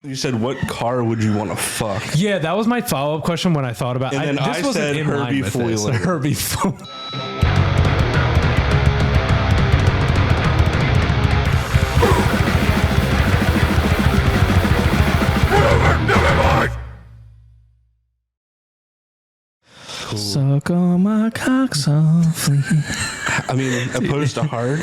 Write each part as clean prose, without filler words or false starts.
You said, what car would you want to fuck? Yeah, that was my follow-up question when I thought about it. And then I said Herbie Fully. Herbie Fully. Cool. Suck on my cock softly. I mean, opposed to hard?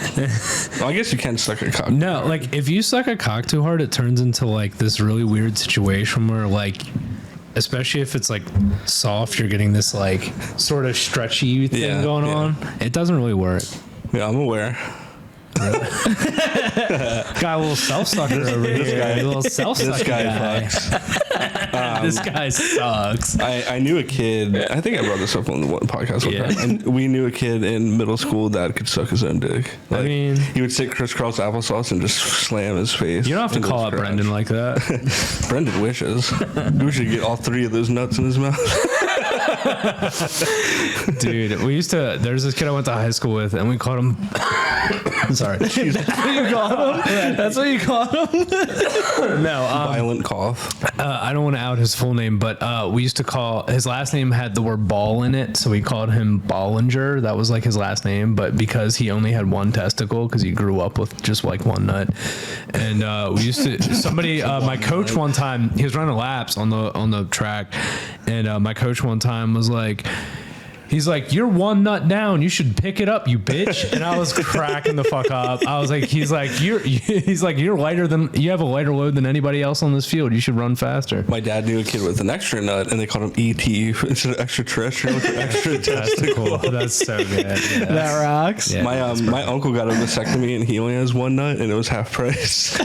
Well, I guess you can suck a cock. No, like, if you suck a cock too hard, it turns into, like, this really weird situation where, like, especially if it's, like, soft, you're getting this, like, sort of stretchy thing going on. It doesn't really work. Yeah, I'm aware. Got a little self-sucker over here. A little self-sucker This guy fucks. This guy sucks. I knew a kid. I think I brought this up on the one podcast. Yeah. And we knew a kid in middle school that could suck his own dick. Like, I mean, he would sit crisscross applesauce and just slam his face. You don't have to call out Brendan like that. Brendan wishes. We should get all three of those nuts in his mouth. Dude, there's this kid I went to high school with, and we called him. Sorry. That's what you called him? That's what you called him? No. Violent cough. I don't want to out his full name, but we used to call his last name had the word ball in it, so we called him Bollinger. That was like his last name, but because he only had one testicle, because he grew up with just like one nut, and we used to my coach one time, he was running laps on the track, and my coach one time was like, he's like, "You're one nut down. You should pick it up, you bitch." And I was cracking the fuck up. I was like, he's like, you're lighter than, you have a lighter load than anybody else on this field. You should run faster. My dad knew a kid with an extra nut, and they called him ET instead of extraterrestrial with an extra testicle. That's so good. Yes. That rocks. Yeah, my uncle got a vasectomy, and he only has one nut, and it was half price.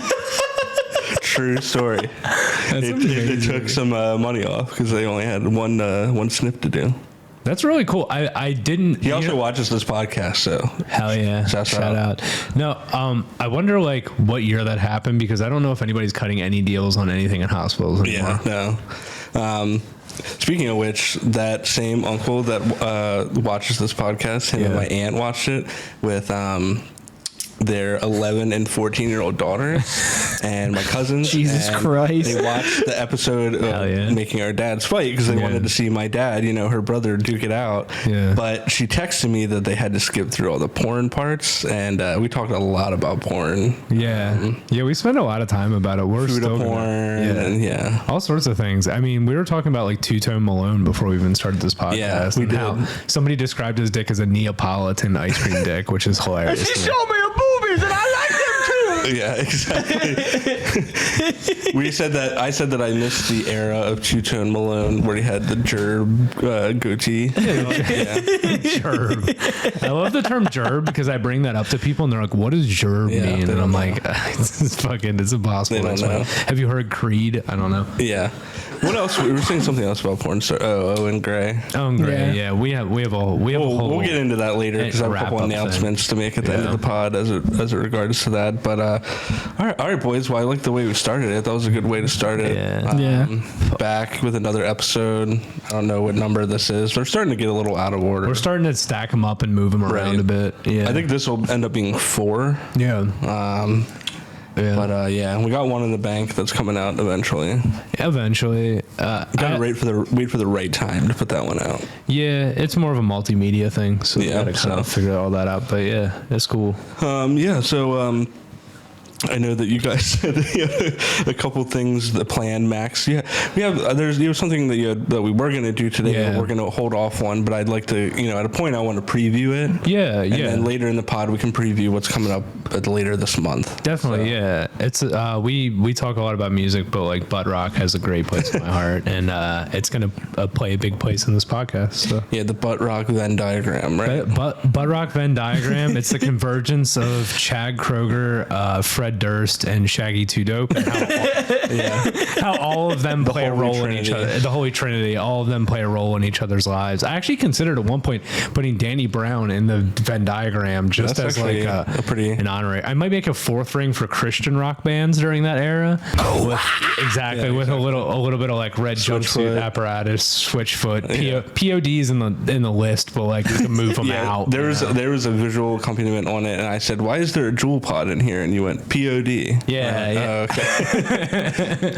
True story. They took some money off because they only had one snip to do. That's really cool. I didn't. He also watches this podcast, so hell yeah, shout out. No, I wonder like what year that happened, because I don't know if anybody's cutting any deals on anything in hospitals anymore. Yeah, no. Speaking of which, that same uncle that watches this podcast, him and my aunt watched it with their 11 and 14-year-old daughter and my cousins. Jesus Christ. They watched the episode of Making Our Dads Fight because they wanted to see my dad, her brother, duke it out. Yeah. But she texted me that they had to skip through all the porn parts, and we talked a lot about porn. Yeah. We spent a lot of time about it. We're still porn and all sorts of things. I mean, we were talking about like Two-Tone Malone before we even started this podcast. Yeah, we did. How somebody described his dick as a Neapolitan ice cream dick, which is hilarious. And she showed me her boobies, and I like them too. Yeah, exactly. I said that I missed the era of Two-Tone Malone where he had the gerb goatee. Gerb. I love the term gerb because I bring that up to people and they're like, "What does gerb mean?" And I'm like, it's impossible to explain. Have you heard Creed? I don't know. Yeah. What else? We were saying something else about porn star. Owen Gray. Owen Gray. Yeah. We have a whole. We'll get into that later because I have a couple announcements to make at the end of the pod as it regards to that. But all right, boys. Well, I like the way we started it. That was a good way to start it. Back with another episode. I don't know what number this is. We're starting to get a little out of order. We're starting to stack them up and move them around a bit. Yeah. I think this will end up being 4. Yeah. But we got one in the bank that's coming out eventually. Eventually, gotta wait for the right time to put that one out. Yeah, it's more of a multimedia thing, so we gotta kind of figure all that out. But yeah, it's cool. So I know that you guys said a couple things, the plan, Max. Yeah, we have. There was something that we were going to do today. Yeah. We're going to hold off on, but I'd like to, at a point, I want to preview it. Yeah, and then later in the pod, we can preview what's coming up later this month. Definitely, yeah. It's we talk a lot about music, but like Butt Rock has a great place in my heart, and it's going to play a big place in this podcast. So. Yeah, the Butt Rock Venn diagram, right? Butt Rock Venn diagram. It's the convergence of Chad Kroger, Fred Durst, and Shaggy Two Dope, and how all of them play a role in each other. The Holy Trinity, all of them play a role in each other's lives. I actually considered at one point putting Danny Brown in the Venn diagram just as like an honorary. I might make a 4th ring for Christian rock bands during that era. With a little bit of like red jumpsuit apparatus, Switchfoot, PODs in the list, but like you can move them out. There was a visual accompaniment on it, and I said, "Why is there a jewel pod in here?" And you went, POD. Yeah. Okay.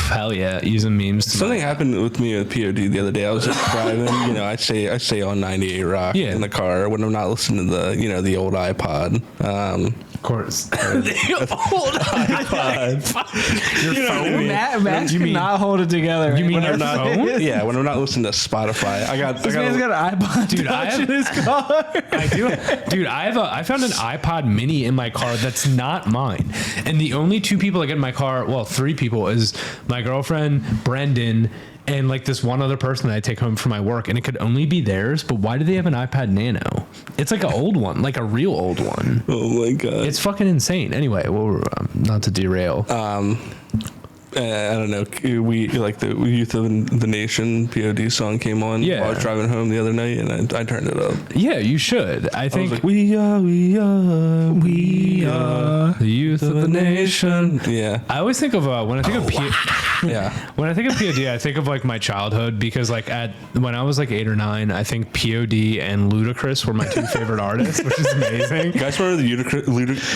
Hell yeah, using memes. Something happened with me with POD the other day. I was just driving. I say on 98 Rock in the car when I'm not listening to the old iPod. Of course. The old iPod. Your phone. Matt cannot hold it together. You mean your phone? Yeah, when I'm not listening to Spotify. This man's got an iPod dude, Touch in his car. I do. Dude, I found an iPod mini in my car that's not mine. And the only two people I get in my car, well, three people, is my girlfriend, Brendan, and like this one other person that I take home from my work, and it could only be theirs. But why do they have an iPad Nano? It's like an old one, like a real old one. Oh my god, it's fucking insane. Anyway, well, not to derail. I don't know. We like the Youth of the Nation POD song came on while I was driving home the other night, and I turned it up. Yeah, you should. I think like, we are the youth of the nation. Yeah. I always think of when I think of when I think of POD, I think of like my childhood, because like when I was like 8 or 9, I think POD and Ludacris were my two favorite artists, which is amazing. You guys remember the Ludacris?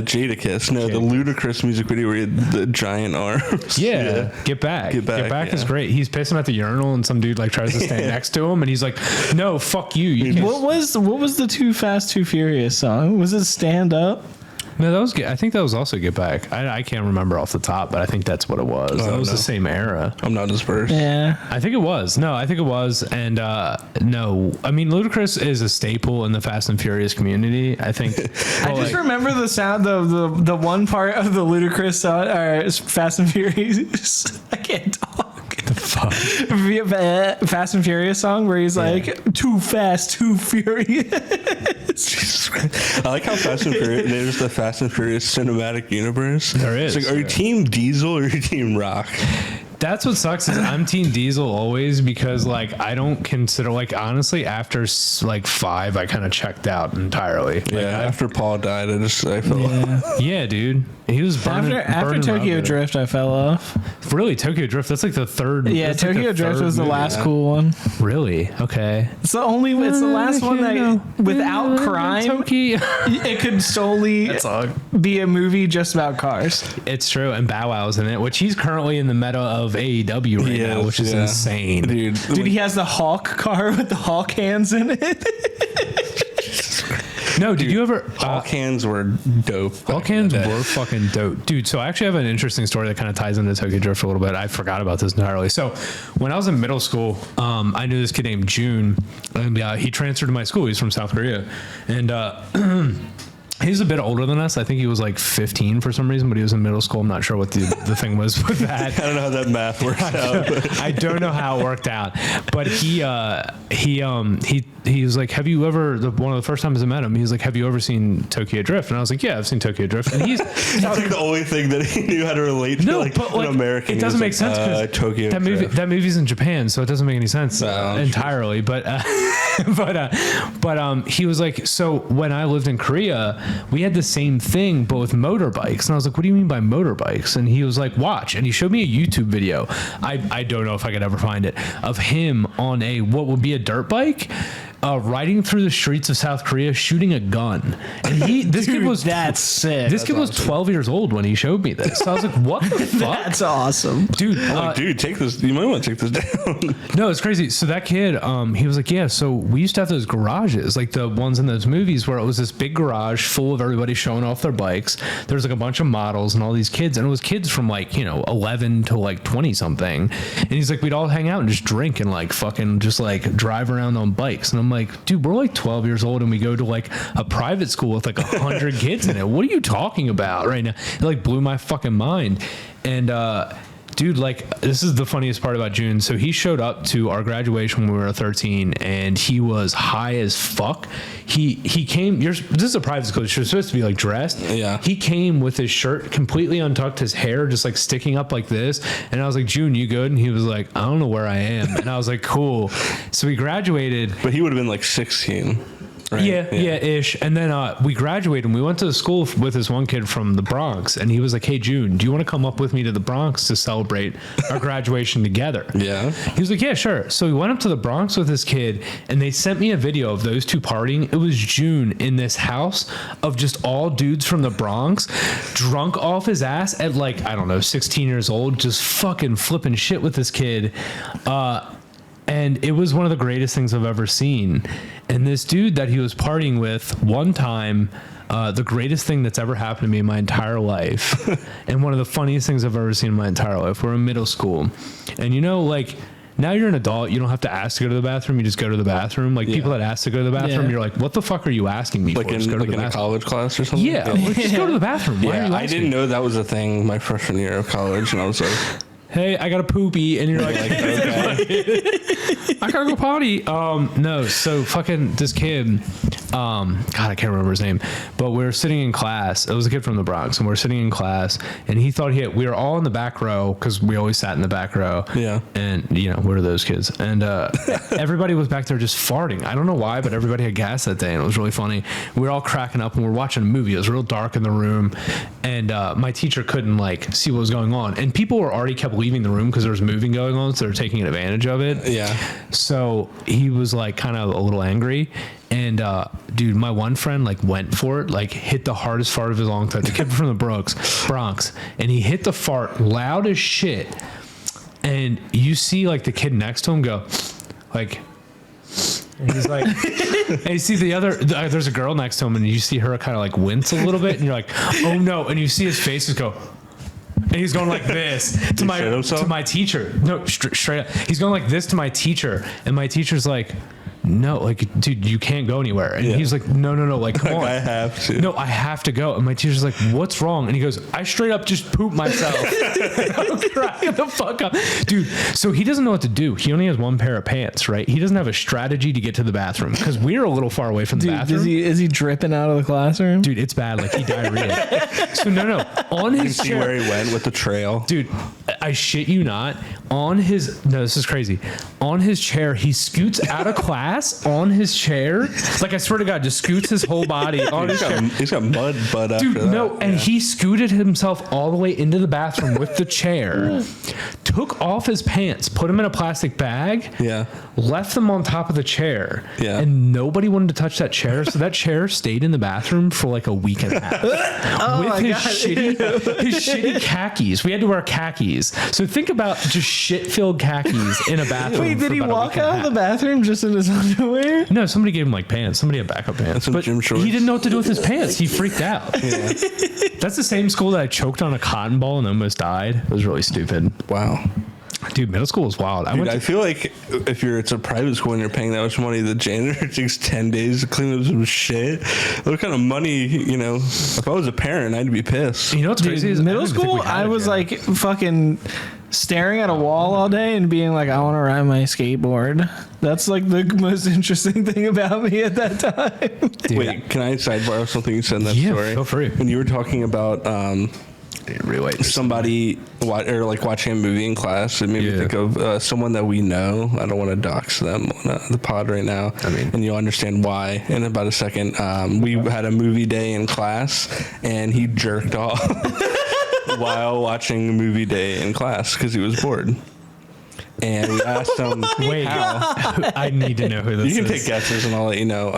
Jadakiss. No, the Ludacris music video where he had the giant arms. Yeah. Get Back is great. He's pissing at the urinal and some dude like tries to stand next to him, and he's like, no, fuck you. What was the Too Fast Too Furious song? Was it Stand Up? No, that was. I think that was also Get Back. I can't remember off the top, but I think that's what it was. That was the same era. I'm not as versed. Yeah, I think it was. No, I think it was. And no, I mean, Ludacris is a staple in the Fast and Furious community. I think. I just remember the sound, the one part of the Ludacris song, Fast and Furious. I can't talk. The fuck? Fast and Furious song where he's like, too fast, too furious. I like how Fast and Furious, there's the Fast and Furious cinematic universe. There is. It's like, are you Team Diesel or are you Team Rock? That's what sucks, is I'm Team Diesel always, because like I don't consider, like, honestly, after like 5 I kind of checked out entirely. Like, after Paul died, I felt yeah, dude, he was burning, after Tokyo Drift I fell off. Really? Tokyo Drift, that's like the third. Yeah, Tokyo Drift was the last cool one. Really? Okay. It's the last one that without crime it could solely be a movie just about cars. It's true. And Bow Wow's in it, which he's currently in the meta of AEW right now, which is insane. Dude, he has the Hawk car with the Hawk hands in it. No, did you ever? Hawk hands were dope. Hawk hands were fucking dope, dude. So I actually have an interesting story that kind of ties into Tokyo Drift a little bit. I forgot about this entirely. So when I was in middle school, I knew this kid named June, and he transferred to my school. He's from South Korea, and he's a bit older than us. I think he was like 15 for some reason, but he was in middle school. I'm not sure what the thing was with that. I don't know how that math works out. I don't know how it worked out, but he was like, have you ever, one of the first times I met him, he's like, have you ever seen Tokyo Drift? And I was like, yeah, I've seen Tokyo Drift. And that's like the only thing that he knew how to relate to. No, but like, American. It doesn't make sense because Tokyo Drift. That movie's in Japan, so it doesn't make any sense entirely. But he was like, so when I lived in Korea, we had the same thing, but with motorbikes. And I was like, what do you mean by motorbikes? And he was like, watch. And he showed me a YouTube video. I don't know if I could ever find it, of him on what would be a dirt bike, riding through the streets of South Korea shooting a gun. And this kid was sick. This kid was 12 years old when he showed me this. So I was like, what the fuck? That's awesome. Dude, dude, take this. You might want to take this down. No, it's crazy. So that kid, he was like, yeah, so we used to have those garages, like the ones in those movies where it was this big garage full of everybody showing off their bikes. There's like a bunch of models and all these kids, and it was kids from like, 11 to like 20 something. And he's like, we'd all hang out and just drink and like fucking just like drive around on bikes. And I'm like, dude, we're like 12 years old and we go to like a private school with like 100 kids in it. What are you talking about right now? It like blew my fucking mind. And dude, like, this is the funniest part about June. So he showed up to our graduation when we were 13 and he was high as fuck. He came, this is a private school, you're supposed to be like dressed. Yeah. He came with his shirt completely untucked, his hair just like sticking up like this. And I was like, June, you good? And he was like, I don't know where I am. And I was like, cool. So we graduated. But he would have been like 16. right? Yeah, ish. And then we graduated and we went to school with this one kid from the Bronx, and he was like, "Hey, June, do you want to come up with me to the Bronx to celebrate our graduation together?" Yeah. He was like, "Yeah, sure." So we went up to the Bronx with this kid, and they sent me a video of those two partying. It was June in this house of just all dudes from the Bronx, drunk off his ass at like, I don't know, 16 years old, just fucking flipping shit with this kid. And it was one of the greatest things I've ever seen. And this dude that he was partying with one time, the greatest thing that's ever happened to me in my entire life, and one of the funniest things I've ever seen in my entire life. We're in middle school. And you know, like, now you're an adult, you don't have to ask to go to the bathroom, you just go to the bathroom. Like, people that ask to go to the bathroom, you're like, what the fuck are you asking me like for? In, like in a college class or something? Yeah, like, just go to the bathroom. Why are you I didn't know that was a thing my freshman year of college, and I was like, hey, I got a poopy, and you're like, okay. I gotta go potty. No, so fucking this kid, God, I can't remember his name, but we were sitting in class. It was a kid from the Bronx, and we were sitting in class, and he thought we were all in the back row, because we always sat in the back row. Yeah. And, you know, we're those kids. And everybody was back there just farting. I don't know why, but everybody had gas that day, and it was really funny. We were all cracking up, and we were watching a movie. It was real dark in the room, and my teacher couldn't, like, see what was going on. And people were already kept leaving the room because there was moving going on, so they were taking advantage of it. Yeah. So he was like kind of a little angry, and dude, my one friend like went for it, like hit the hardest fart of his long time. The kid from the Bronx, and he hit the fart loud as shit. And you see like the kid next to him go, like, and he's like, and you see there's a girl next to him, and you see her kind of like wince a little bit, and you're like, oh no, and you see his face just go. And he's going like this to my teacher. No, straight up. He's going like this to my teacher, and my teacher's like, no, like, dude, you can't go anywhere. And he's like, no, like, come on. I have to. No, I have to go. And my teacher's like, what's wrong? And he goes, I straight up just pooped myself. I'm cracking the fuck up. Dude, so he doesn't know what to do. He only has one pair of pants, right? He doesn't have a strategy to get to the bathroom because we're a little far away from the bathroom. Is he dripping out of the classroom? Dude, it's bad. Like, he diarrhea. So no. On his chair. See where he went with the trail. Dude, I shit you not. This is crazy. On his chair, he scoots out of class on his chair. Like, I swear to God, just scoots his whole body on his chair. He's got mud butt after Dude, that. no, and he scooted himself all the way into the bathroom with the chair, took off his pants, put them in a plastic bag, left them on top of the chair, and nobody wanted to touch that chair, so that chair stayed in the bathroom for like a week and a half. With his shitty khakis. We had to wear khakis. So think about just shit-filled khakis in a bathroom. Wait, did he walk out of the bathroom just in his underwear? No, somebody gave him like pants. Somebody had backup pants. But gym shorts. He didn't know what to do with his pants. He freaked out. Yeah. That's the same school that I choked on a cotton ball and almost died. It was really stupid. Wow. Dude, middle school is wild. I feel like if it's a private school and you're paying that much money, the janitor takes 10 days to clean up some shit. What kind of money, you know? If I was a parent, I'd be pissed. You know what's crazy? Middle school, I was like fucking staring at a wall all day and being like, I want to ride my skateboard. That's like the most interesting thing about me at that time. Dude, wait, can I sidebar something you said in that story? Yeah, feel free. When you were talking about somebody watching a movie in class, it made me think of someone that we know. I don't want to dox them on the pod right now. And you'll understand why in about a second. We had a movie day in class, and he jerked off while watching movie day in class because he was bored. And we asked him, how? I need to know who this is. You can take guesses and I'll let you know.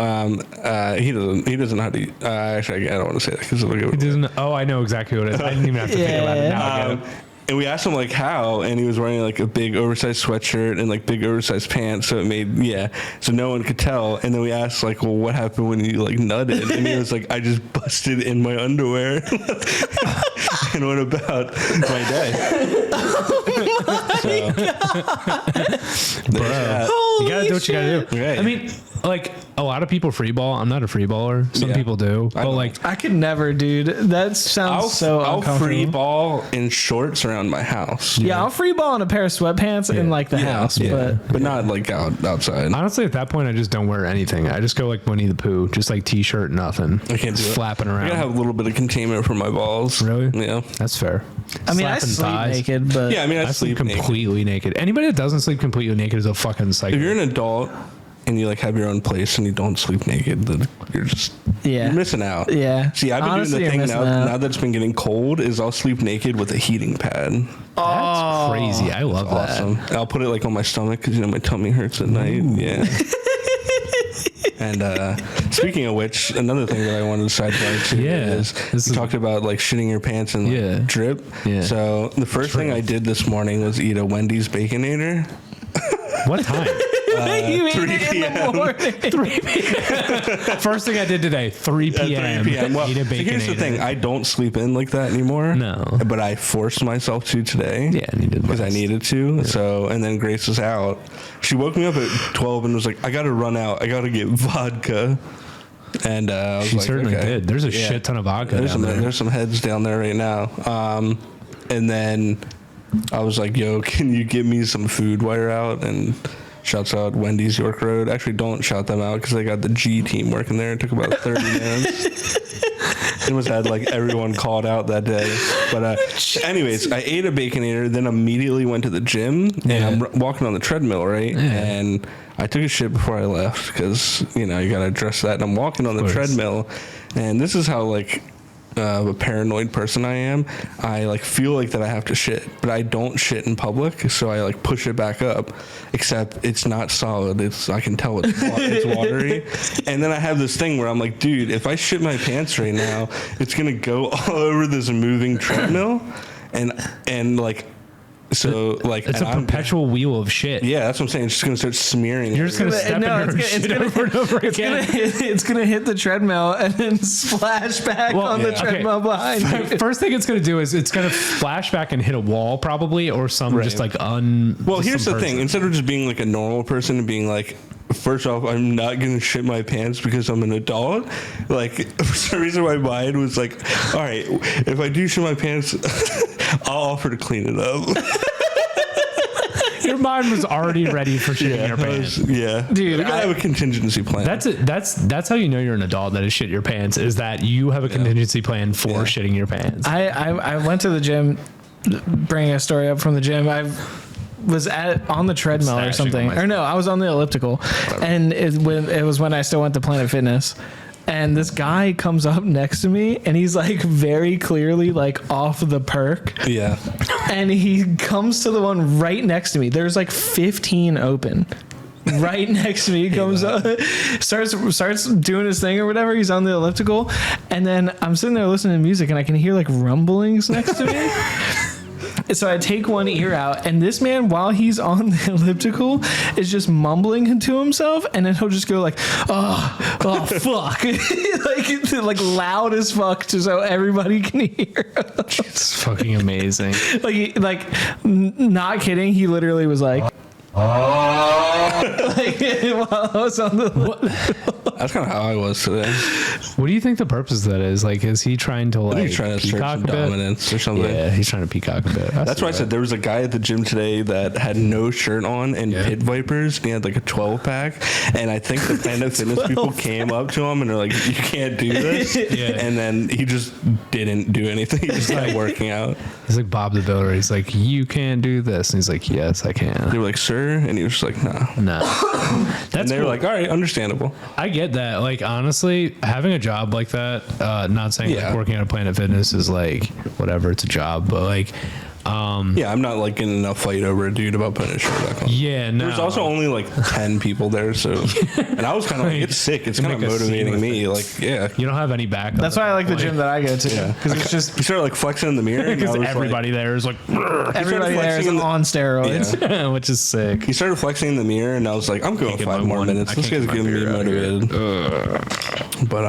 He doesn't know how to, actually, I don't want to say that because it'll go. He doesn't, I know exactly what it is. I didn't even have to think about it. Now I get it. And we asked him like how, and he was wearing like a big oversized sweatshirt and like big oversized pants, so it made so no one could tell. And then we asked like, well, what happened when you like nutted? And he was like, I just busted in my underwear and went about my day. Bro, you gotta do what you gotta do. Right. I mean, like a lot of people free ball. I'm not a free baller. Some people do, but like I could never, dude. That sounds I'll uncomfortable. free ball in shorts around my house. Yeah, I'll free ball in a pair of sweatpants in like the house, but not like outside. Honestly, at that point, I just don't wear anything. I just go like Winnie the Pooh, just like t-shirt, nothing. I can't do it. Flapping around. I gotta have a little bit of containment for my balls. Really? Yeah, that's fair. I mean, I sleep naked, but I sleep completely naked. Anybody that doesn't sleep completely naked is a fucking psycho. If you're an adult and you like have your own place and you don't sleep naked, then you're missing out. Yeah. See, I've been doing the thing now that it's been getting cold is I'll sleep naked with a heating pad. That's crazy. I love that. Awesome. I'll put it like on my stomach because my tummy hurts at night. Ooh. Yeah. And speaking of which, another thing that I wanted to sideline to is we talked about like shitting your pants and like, drip. Yeah. So the first thing I did this morning was eat a Wendy's Baconator. What time? 3 p.m. 3 p.m. First thing I did today, 3 p.m. 3 p.m. Well, so here's the thing. I don't sleep in like that anymore. No. But I forced myself to today. Yeah, because I needed to. Yeah. So, and then Grace was out. She woke me up at 12 and was like, I got to run out. I got to get vodka. And I was she certainly did. There's a shit ton of vodka down there. There's some heads down there right now. And then I was like, yo, can you give me some food while you're out? And shouts out Wendy's York Road. Actually, don't shout them out because they got the G team working there. It took about 30 minutes. It was had like everyone called out that day. But anyways, I ate a Baconator, then immediately went to the gym, and I'm walking on the treadmill, right? Yeah. And I took a shit before I left because, you know, you got to address that. And I'm walking on the treadmill, and this is how, like, a paranoid person I am. I like feel like that I have to shit, but I don't shit in public, so I like push it back up, except it's not solid. I can tell it's watery. And then I have this thing where I'm like, dude, if I shit my pants right now, it's gonna go all over this moving treadmill, and like, so like it's a perpetual wheel of shit. Yeah, that's what I'm saying. It's just gonna start smearing. You're just gonna step in your shit over and over again. It's gonna hit the treadmill and then splash back on the treadmill behind you. First thing it's gonna do is it's gonna flash back and hit a wall probably, or some just like Well, here's the thing. Instead of just being like a normal person and being like, first off, I'm not gonna shit my pants because I'm an adult. Like, for some reason, my mind was like, all right, if I do shit my pants, I'll offer to clean it up. Your mind was already ready for shitting your pants. Dude, I have a contingency plan. That's how you know you're an adult that is shit your pants, is that you have a contingency plan for shitting your pants. I went to the gym, bringing a story up from the gym. I was on the treadmill or something, or no, I was on the elliptical. Whatever. And it was when I still went to Planet Fitness. And this guy comes up next to me, and he's like very clearly like off the perk. Yeah. And he comes to the one right next to me. There's like 15 open. Right next to me, he comes up, starts doing his thing or whatever. He's on the elliptical, and then I'm sitting there listening to music, and I can hear like rumblings next to me. So I take one ear out, and this man, while he's on the elliptical, is just mumbling to himself, and then he'll just go like, oh fuck. like loud as fuck, so everybody can hear. It's fucking amazing. Not kidding, he literally was like, like, while I was on the That's kind of how I was today. What do you think the purpose of that is? Like, is he trying to like he's trying to peacock search dominance or something? Yeah, he's trying to peacock a bit. That's why I said there was a guy at the gym today that had no shirt on and pit vipers, and he had like a 12-pack. And I think the Planet Fitness people came up to him and they're like, "You can't do this." And then he just didn't do anything. He just kept working out. He's like Bob the Builder. He's like, "You can't do this," and he's like, "Yes, I can." They were like, "Sir," and he was just like, "No." And they were like, "All right, understandable." I get that. Like, honestly, having a job like that, not saying like working at a Planet Fitness is like whatever, it's a job, but like I'm not like getting in a fight over a dude about putting a shirt back on. Yeah, no. There's also only like 10 people there, so and I was kind of like, it's sick. It's kind of motivating me. Like, you don't have any backup. That's why I like the gym that I go to. Because it's just you start like flexing in the mirror because everybody there is like everybody there is on steroids, which is sick. He started flexing in the mirror, and I was like, I'm going 5 more minutes. This guy's getting me motivated. But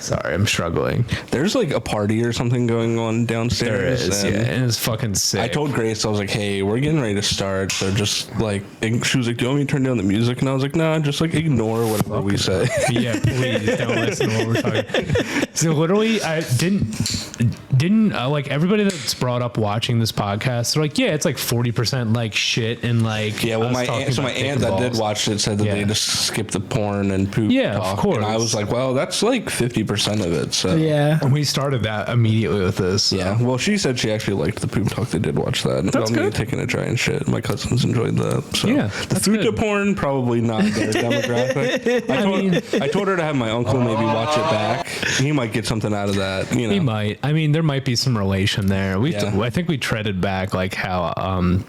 Sorry, I'm struggling. There's like a party or something going on downstairs. There is, and it's fucking sick. I told Grace, I was like, hey, we're getting ready to start. So just like, she was like, do you want me to turn down the music? And I was like, no, just like ignore whatever we say. Yeah, please don't listen to what we're talking. So literally, I didn't. didn't like everybody that's brought up watching this podcast, they're like, yeah, it's like 40% like shit and like yeah. Well, my aunt that did watch it said that they just skipped the porn and poop. Yeah, talk, of course. And I was like, well, that's like 50% of it. So yeah, and we started that immediately with this. So. Yeah. Well, she said she actually liked the poop talk. They did watch that. That's about good. Me taking a giant shit. My cousins enjoyed that. So yeah, the food to porn probably not their demographic. I told her to have my uncle maybe watch it back. He might get something out of that. You know. He might. I mean, there might be some relation there. I think we treaded back like how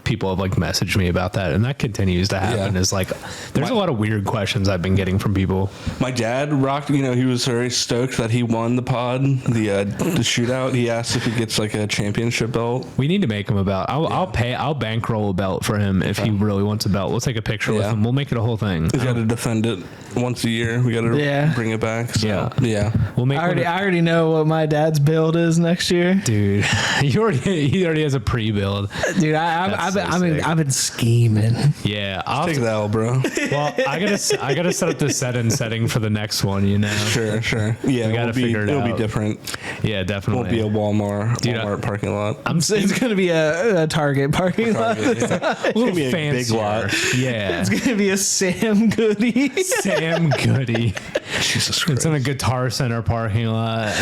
people have like messaged me about that, and that continues to happen. Is like there's a lot of weird questions I've been getting from people. My dad rocked. You know, he was very stoked that he won the pod, the shootout. He asked if he gets like a championship belt. We need to make him a belt. I'll bankroll a belt for him if he really wants a belt. We'll take a picture with him. We'll make it a whole thing. He's got to defend it once a year. We got to bring it back. So, yeah. We'll make. I already know what my dad's build is next year, dude. He already has a pre-build. Dude, I've been scheming. Yeah, I'll take that L, bro. Well, I gotta set up the setting for the next one. You know. Sure. Yeah, we gotta figure it out. It'll be different. Yeah, definitely. Won't be a Walmart parking lot. It's gonna be a Target parking lot. It's gonna be a big lot. Yeah. It's gonna be a Sam Goody. Sam Goody. Jesus Christ. It's in a Guitar Center parking lot.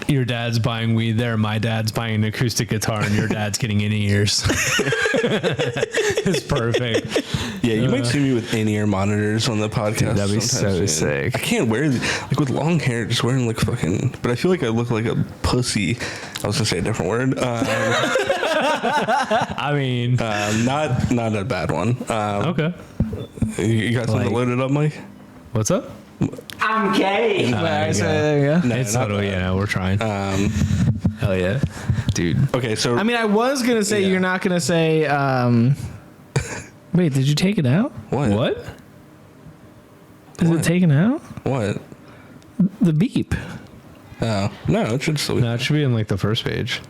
Your dad's buying weed there. My dad's buying an acoustic guitar, and your dad's getting in-ears. It's perfect. Yeah, you might see me with in-ear monitors on the podcast. Dude, that'd be so sick. I can't wear like with long hair, just wearing like fucking. But I feel like I look like a pussy. I was gonna say a different word. I mean, not a bad one. Okay. You got something loaded up, Mike? What's up? I'm gay. There you go. No, it's totally, we're trying. Hell yeah. Dude. Okay, so. I mean, I was going to say you're not going to say. Wait, did you take it out? What? Is it taken out? What? The beep. Oh. No, it should still be. No, it should be in like the first page.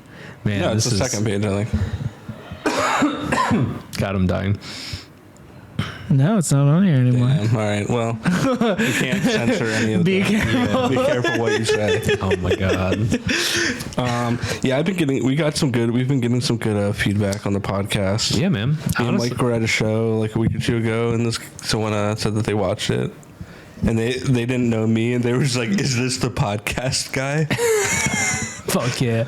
Man, no, it's the second page, I think. God, I'm dying. No, it's not on here anymore. Damn. All right. Well, you can't censor any of Be that. careful. Yeah, be careful what you say. Oh my God. We've been getting some good feedback on the podcast. Yeah, man. Me and Mike were at a show like a week or two ago, and someone said that they watched it, and they didn't know me, and they were just like, "Is this the podcast guy?" Fuck yeah.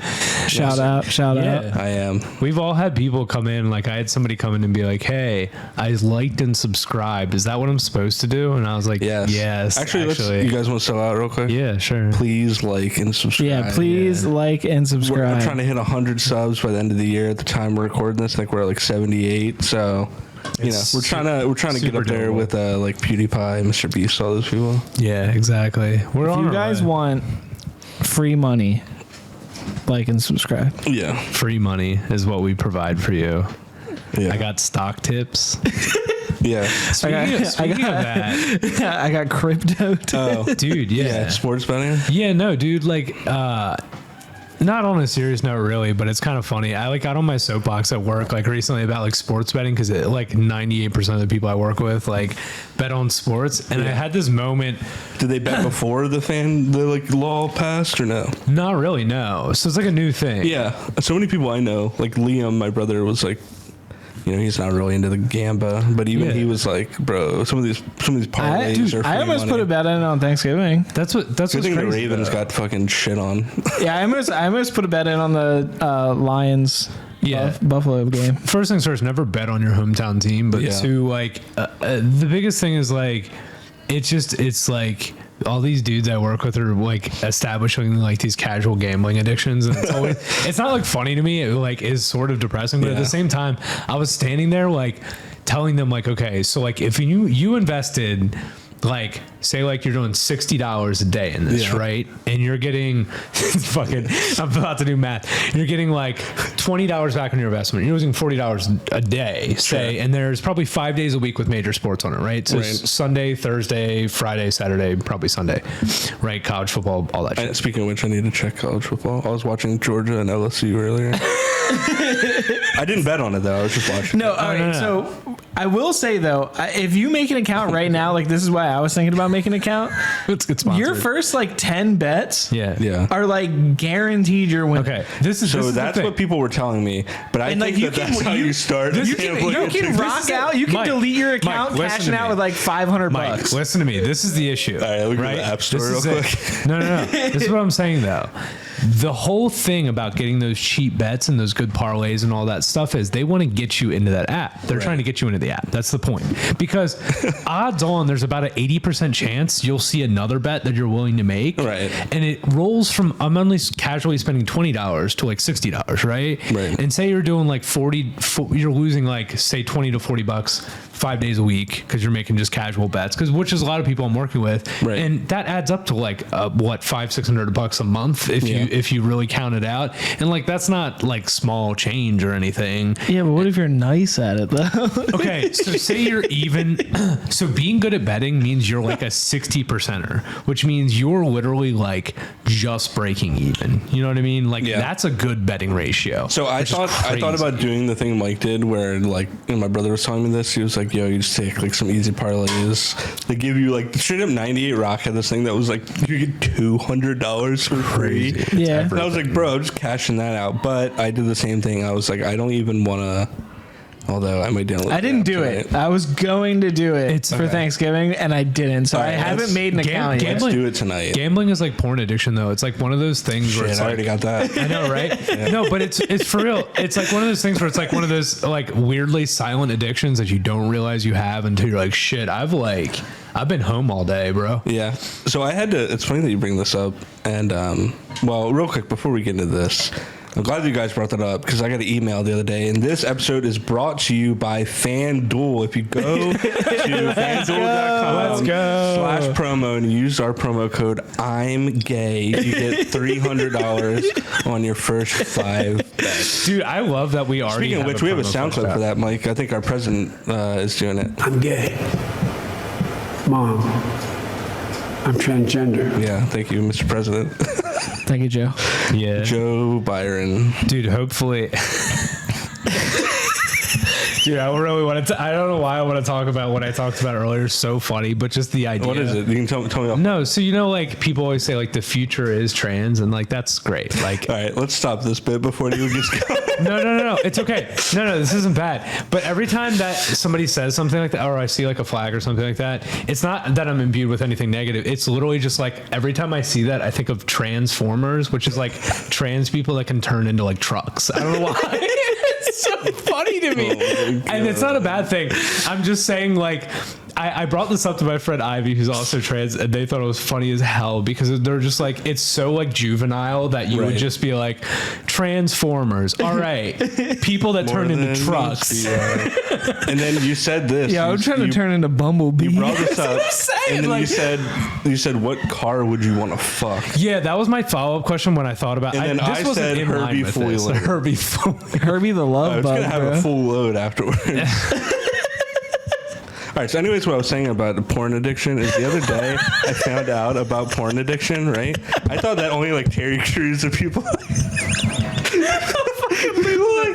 Shout out. I am. We've all had people come in, like I had somebody come in and be like, hey, I liked and subscribed. Is that what I'm supposed to do? And I was like, yes. Actually. You guys want to sell out real quick? Yeah, sure. Please like and subscribe. Yeah, please like and subscribe. I'm trying to hit 100 subs by the end of the year. At the time we're recording this, I think we're at like 78. So, we're trying to get up there with like PewDiePie, Mr. Beast, all those people. Yeah, exactly. If you guys want free money, like and subscribe. Yeah. Free money is what we provide for you. Yeah. I got stock tips. Yeah. Speaking of that, I got crypto. Dude, yeah. Sports betting? Yeah, no, dude, like, not on a serious note, really, but it's kind of funny. I got on my soapbox at work like recently about like sports betting because like 98% of the people I work with like bet on sports, and I had this moment. Did they bet before the like law passed or no? Not really, no. So it's like a new thing. Yeah, so many people I know, like Liam, my brother, was like, he's not really into the gamba, but even he was like, bro, some of these parlays are free I almost money. put a bet in on Thanksgiving. That's what's crazy. The Ravens got fucking shit on. Yeah, I almost put a bet in on the Lions. Buffalo game. First things first, never bet on your hometown team, but two, like the biggest thing is like it's like all these dudes I work with are like establishing like these casual gambling addictions, and it's always it's not like funny to me. It like is sort of depressing, but at the same time, I was standing there like telling them like, okay, so like if you invested like say like you're doing $60 a day in this, right? And you're getting I'm about to do math. You're getting like $20 back on your investment. You're losing $40 a day, say, and there's probably 5 days a week with major sports on it, right? So Sunday, Thursday, Friday, Saturday, probably Sunday, right? College football, all that shit. Speaking of which, I need to check college football. I was watching Georgia and LSU earlier. I didn't bet on it though. I was just watching. No, all right. So I will say though, if you make an account right now, like this is why I was thinking about making an account. Let's get sponsored. Your first like 10 bets, are like guaranteed you're winning. Okay, that's what people were telling me, but I think that's how you start. You can rock out. You can delete your account, cashing out with like $500. Listen to me. This is the issue. All right, look at the App Store real quick. No. This is what I'm saying though. The whole thing about getting those cheap bets and those good parlays and all that stuff is they want to get you into that app. They're trying to get you into the app. That's the point. Because odds on, there's about an 80% chance you'll see another bet that you're willing to make. Right. And it rolls from, I'm only casually spending $20 to like $60, right? Right. And say you're doing like you're losing like, say, $20 to $40 5 days a week because you're making just casual bets, which is a lot of people I'm working with. Right. And that adds up to like, $500-$600 a month if you really count it out. And like, that's not like small change or anything. Yeah, but what if you're nice at it though? Okay, so say you're even. So being good at betting means you're like a 60%er, which means you're literally like just breaking even. You know what I mean? Like that's a good betting ratio. So I thought about doing the thing Mike did, where like, my brother was telling me this. He was like, "Yo, you just take like some easy parlays. They give you like straight up 98 Rock had this thing that was like you get $200 for free." Yeah. And I was like, bro, I'm just cashing that out. But I did the same thing. I was like, I don't even want to. Although I might download. I didn't do it. I was going to do it for Thanksgiving, and I didn't. So I haven't made an account yet. Let's do it tonight. Gambling is like porn addiction, though. It's like one of those things where it's I already got that. I know, right? No, but it's for real. It's like one of those things where it's like one of those like weirdly silent addictions that you don't realize you have until you're like, shit, I've been home all day, bro. Yeah. So I had to. It's funny that you bring this up. And well, real quick before we get into this, I'm glad you guys brought that up because I got an email the other day, and this episode is brought to you by FanDuel. If you go to FanDuel.com/promo and use our promo code I'm gay, you get $300 on your first 5 bets. Dude, I love that we already. Speaking of which, we have a sound clip for that, Mike. I think our president is doing it. I'm gay. Mom, I'm transgender. Yeah, thank you, Mr. President. Thank you, Joe. Yeah. Joe Byron. Dude, hopefully. Dude, I really want to. I don't know why I want to talk about what I talked about earlier. It's so funny, but just the idea. What is it? You can tell me. No, so like people always say like the future is trans, and like that's great. Like, all right, let's stop this bit before you gets going. No, it's okay. No, this isn't bad. But every time that somebody says something like that, or I see like a flag or something like that, it's not that I'm imbued with anything negative. It's literally just like every time I see that, I think of Transformers, which is like trans people that can turn into like trucks. I don't know why. It's so funny to me. And it's not a bad thing. I'm just saying, like, I brought this up to my friend Ivy, who's also trans, and they thought it was funny as hell because they're just like, it's so like juvenile that you would just be like, Transformers. All right. People that turn into trucks. And then you said this. Yeah, I'm trying to turn into Bumblebee. You brought this up. And then like, you said, what car would you want to fuck? Yeah, that was my follow-up question when I thought about it. And then I said Herbie fully loaded. Herbie the love bug. I was going to have a full load afterwards. All right, so anyways, what I was saying about the porn addiction is the other day I found out about porn addiction, right? I thought that only like Terry Crews and people like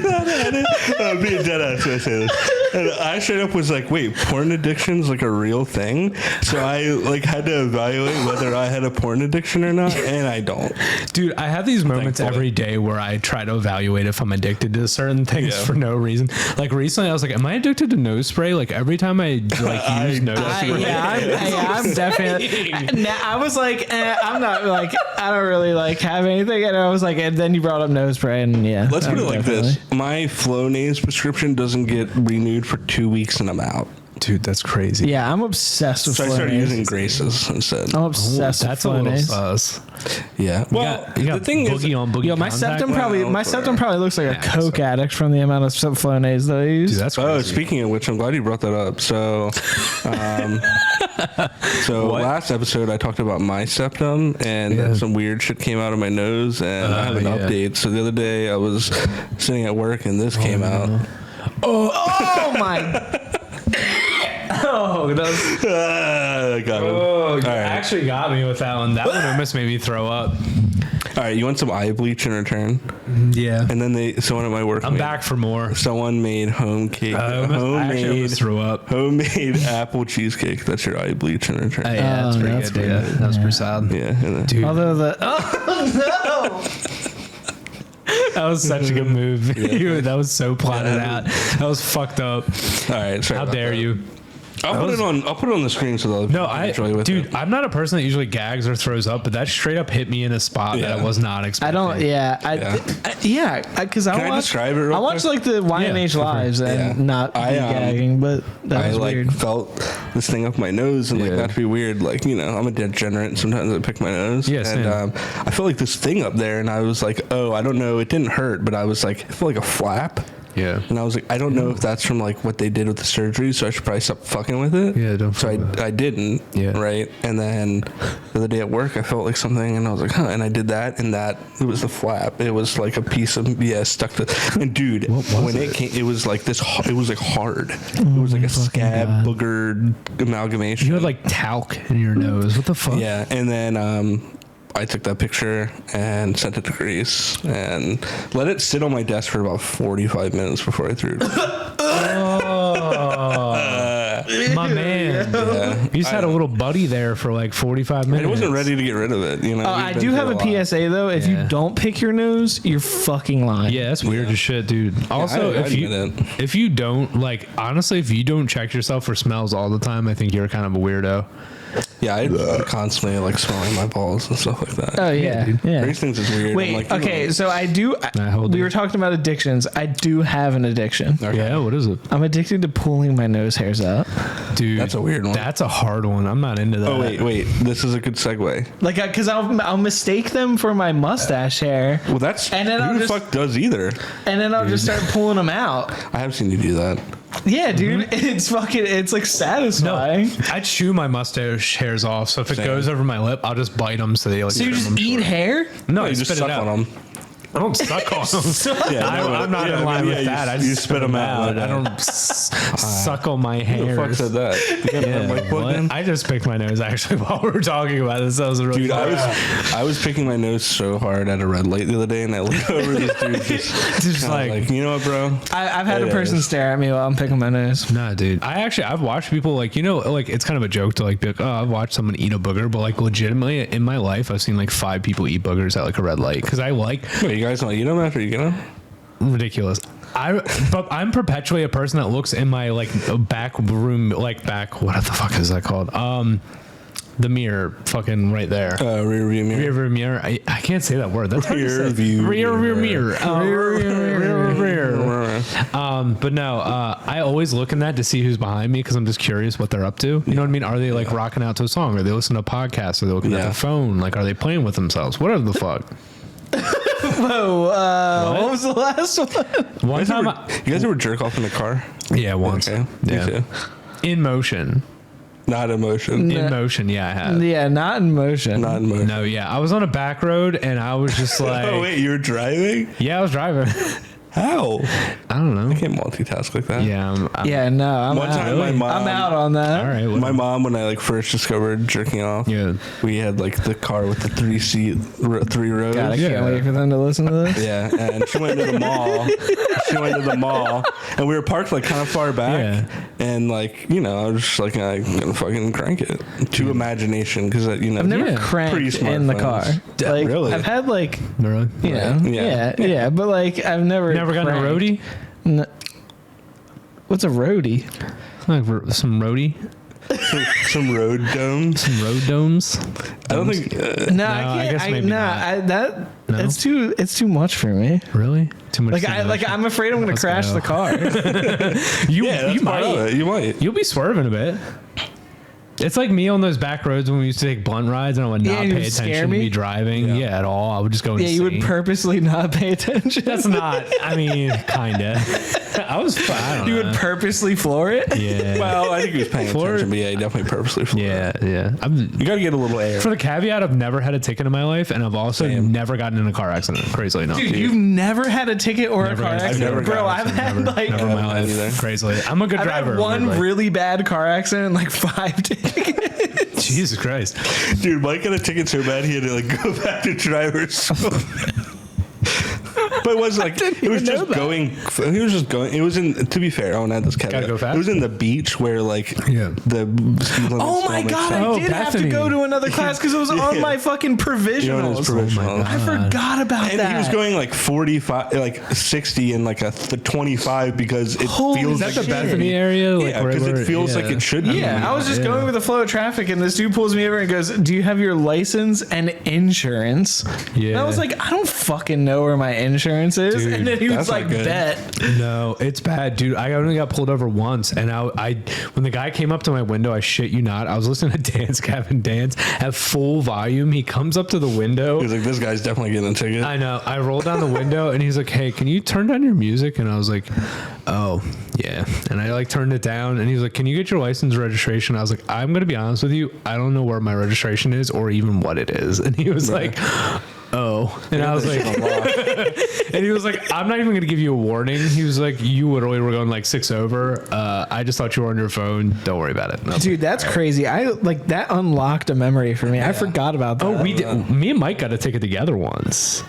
that had it. I'm being dead ass when I say this. And I straight up was like, wait, porn addiction's like a real thing? So I like had to evaluate whether I had a porn addiction or not, and I don't. Dude, I have these moments every day where I try to evaluate if I'm addicted to certain things for no reason. Like recently I was like, am I addicted to nose spray? Like every time I like use nose spray. I'm definitely. I was like, I'm not like, I don't really like have anything. And I was like, and then you brought up nose spray, and Let's put it like this. My Flonase prescription doesn't get renewed for 2 weeks and I'm out. Dude, that's crazy. Yeah, I'm obsessed with Flonase. So I started using Graces instead. I'm obsessed with Flonase. That's a little sus. Yeah. Well, you got the thing is, yo, my septum probably looks like a coke addict from the amount of Flonase that I use. Dude, that's crazy. Oh, speaking of which, I'm glad you brought that up. So, last episode I talked about my septum and that some weird shit came out of my nose, and I have an update. So the other day I was sitting at work and this came out. Oh my. Oh, that was, got him. you actually got me with that one. That one almost made me throw up. All right, you want some eye bleach in return? Yeah. And then someone at my work. I'm back for more. Someone made homemade threw up. Homemade apple cheesecake. That's your eye bleach in return. Yeah, that's pretty good. Yeah, that was pretty sad. Yeah, dude. Although no. That was such a good move. Yeah. That was so plotted out. That was fucked up. All right, sorry. How dare you? I'll put it on the screen so they'll enjoy with it. I'm not a person that usually gags or throws up, but that straight up hit me in a spot that I was not expecting. Because I watch. Describe it real I watch like the YNH lives and not gagging, but that was weird. Felt this thing up my nose and not to be weird, like I'm a degenerate and sometimes I pick my nose. Yes, and I felt like this thing up there and I was like, oh, I don't know, it didn't hurt, but I was like, it felt like a flap. Yeah. And I was like, I don't know if that's from like what they did with the surgery, so I should probably stop fucking with it. Yeah, don't. So I didn't. Yeah. Right. And then the other day at work, I felt like something, and I was like, huh. And I did that, and it was the flap. It was like a piece of stuck to. And dude, when it came, it was like this. It was like hard. It was like a scab booger amalgamation. You had like talc in your nose. What the fuck? Yeah. And then I took that picture and sent it to Grace and let it sit on my desk for about 45 minutes before I threw it. My man. Yeah. You just had a little buddy there for like 45 minutes. I wasn't ready to get rid of it. I do have a PSA though. If you don't pick your nose, you're fucking lying. Yeah, that's weird as shit, dude. Also, if you don't, like, honestly, if you don't check yourself for smells all the time, I think you're kind of a weirdo. Yeah, I constantly like smelling my balls and stuff like that. Oh yeah, yeah. Grace thinks it's weird. Wait, like, okay, so I do. We were talking about addictions. I do have an addiction. Okay. Yeah, what is it? I'm addicted to pulling my nose hairs out. Dude, that's a weird one. That's a hard one. I'm not into that. Oh wait, this is a good segue. Like, because I'll mistake them for my mustache hair. Well, that's and then who the fuck does either. And then I'll just start pulling them out. I have seen you do that. Yeah, dude, it's like satisfying. No, I chew my mustache hairs off, so if it goes over my lip, I'll just bite them so they like. So you just eat hair? No, you just suck on them. I don't suck on them. I'm not in line with that. I just spit them out. I don't suckle my hairs. Who the fuck said that? I just picked my nose actually while we were talking about this. That was really dude. I was picking my nose so hard at a red light the other day, and I looked over this dude just like, you know what, bro? I've had a person stare at me while I'm picking my nose. Nah, dude. I've watched people like, like it's kind of a joke to like be like, oh, I've watched someone eat a booger, but like legitimately in my life, I've seen like 5 people eat boogers at like a red light because I like. Wait, you guys don't eat them after you get them? Ridiculous. But I'm perpetually a person that looks in my like back room, what the fuck is that called? The mirror, fucking right there. Rear view mirror. Rear view mirror. I can't say that word. That's rear view. Rear mirror. But no, I always look in that to see who's behind me because I'm just curious what they're up to. You know what I mean? Are they like rocking out to a song? Are they listening to podcasts? Are they looking at their phone? Like, are they playing with themselves? Whatever the fuck. Whoa, what was the last one? You guys ever jerk off in a car? Yeah, once. Okay. Yeah. Me too. In motion. Not in motion. In motion, yeah, I have. Yeah, not in motion. Not in motion. No, yeah. I was on a back road and I was just like... Oh, wait, you were driving? Yeah, I was driving. How? I don't know. I can't multitask like that. Yeah. I'm out on that. All right. My mom, when I like first discovered jerking off, we had like the car with the 3 rows. God, I can't wait for them to listen to this. Yeah, and she went to the mall. And we were parked like kind of far back. Yeah. And like, I was just like, I'm gonna fucking crank it to imagination because I've never cranked in the car. Like, really? I've had like, really? Yeah, but like I've never gotten a roadie. No. What's a roadie? Like some roadie. Some road domes. Some road domes. I don't think. I guess maybe not. It's too much for me. Really? Too much. Like I'm afraid I'm gonna crash the car. You might. You might. You'll be swerving a bit. It's like me on those back roads when we used to take blunt rides and I would not pay attention to me driving. Yeah, at all. I would just go insane. Yeah, you would purposely not pay attention. That's not, kinda. I was fine. You would purposely floor it? Yeah. Well, I think he was paying attention, but yeah, he definitely purposely floored it. Yeah. You gotta get a little air. For the caveat, I've never had a ticket in my life and I've also never gotten in a car accident. Crazily enough. Dude, you've never had a ticket or a car accident? Bro, I've had never in my life. Crazily. I'm a good driver. I've had one really bad car accident and like 5 tickets. Jesus Christ. Dude, Mike got a ticket so bad he had to like go back to driver's school. But it was like it was just going. He was just going. It was in. To be fair, oh, not this cat. Gotta go fast? It was in the beach where like the. Oh my god! I did have to go to another class because it was on my fucking provisionals. I forgot about that. And he was going like 45, like 60, and like a 25 because it feels like the Bethany area. Like because it feels like it should be. Yeah, I was just going with the flow of traffic, and this dude pulls me over and goes, "Do you have your license and insurance?" Yeah, and I was like, "I don't fucking know where my insurance is," dude, and then he was like, "Bet." No, it's bad, dude. I only got pulled over once, and I when the guy came up to my window, I shit you not, I was listening to Dance Gavin Dance at full volume. He comes up to the window. He's like, "This guy's definitely getting a ticket." I know. I rolled down the window, and he's like, "Hey, can you turn down your music?" And I was like, "Oh, yeah." And I like turned it down, and he's like, "Can you get your license registration?" I was like, "I'm gonna be honest with you, I don't know where my registration is or even what it is." And he was like, "Oh," and I was like, and he was like, "I'm not even going to give you a warning." He was like, "You literally were going like 6 over. I just thought you were on your phone. Don't worry about it." Dude, that's crazy. I like that unlocked a memory for me. I forgot about that. Oh, we did. Me and Mike got a ticket together once.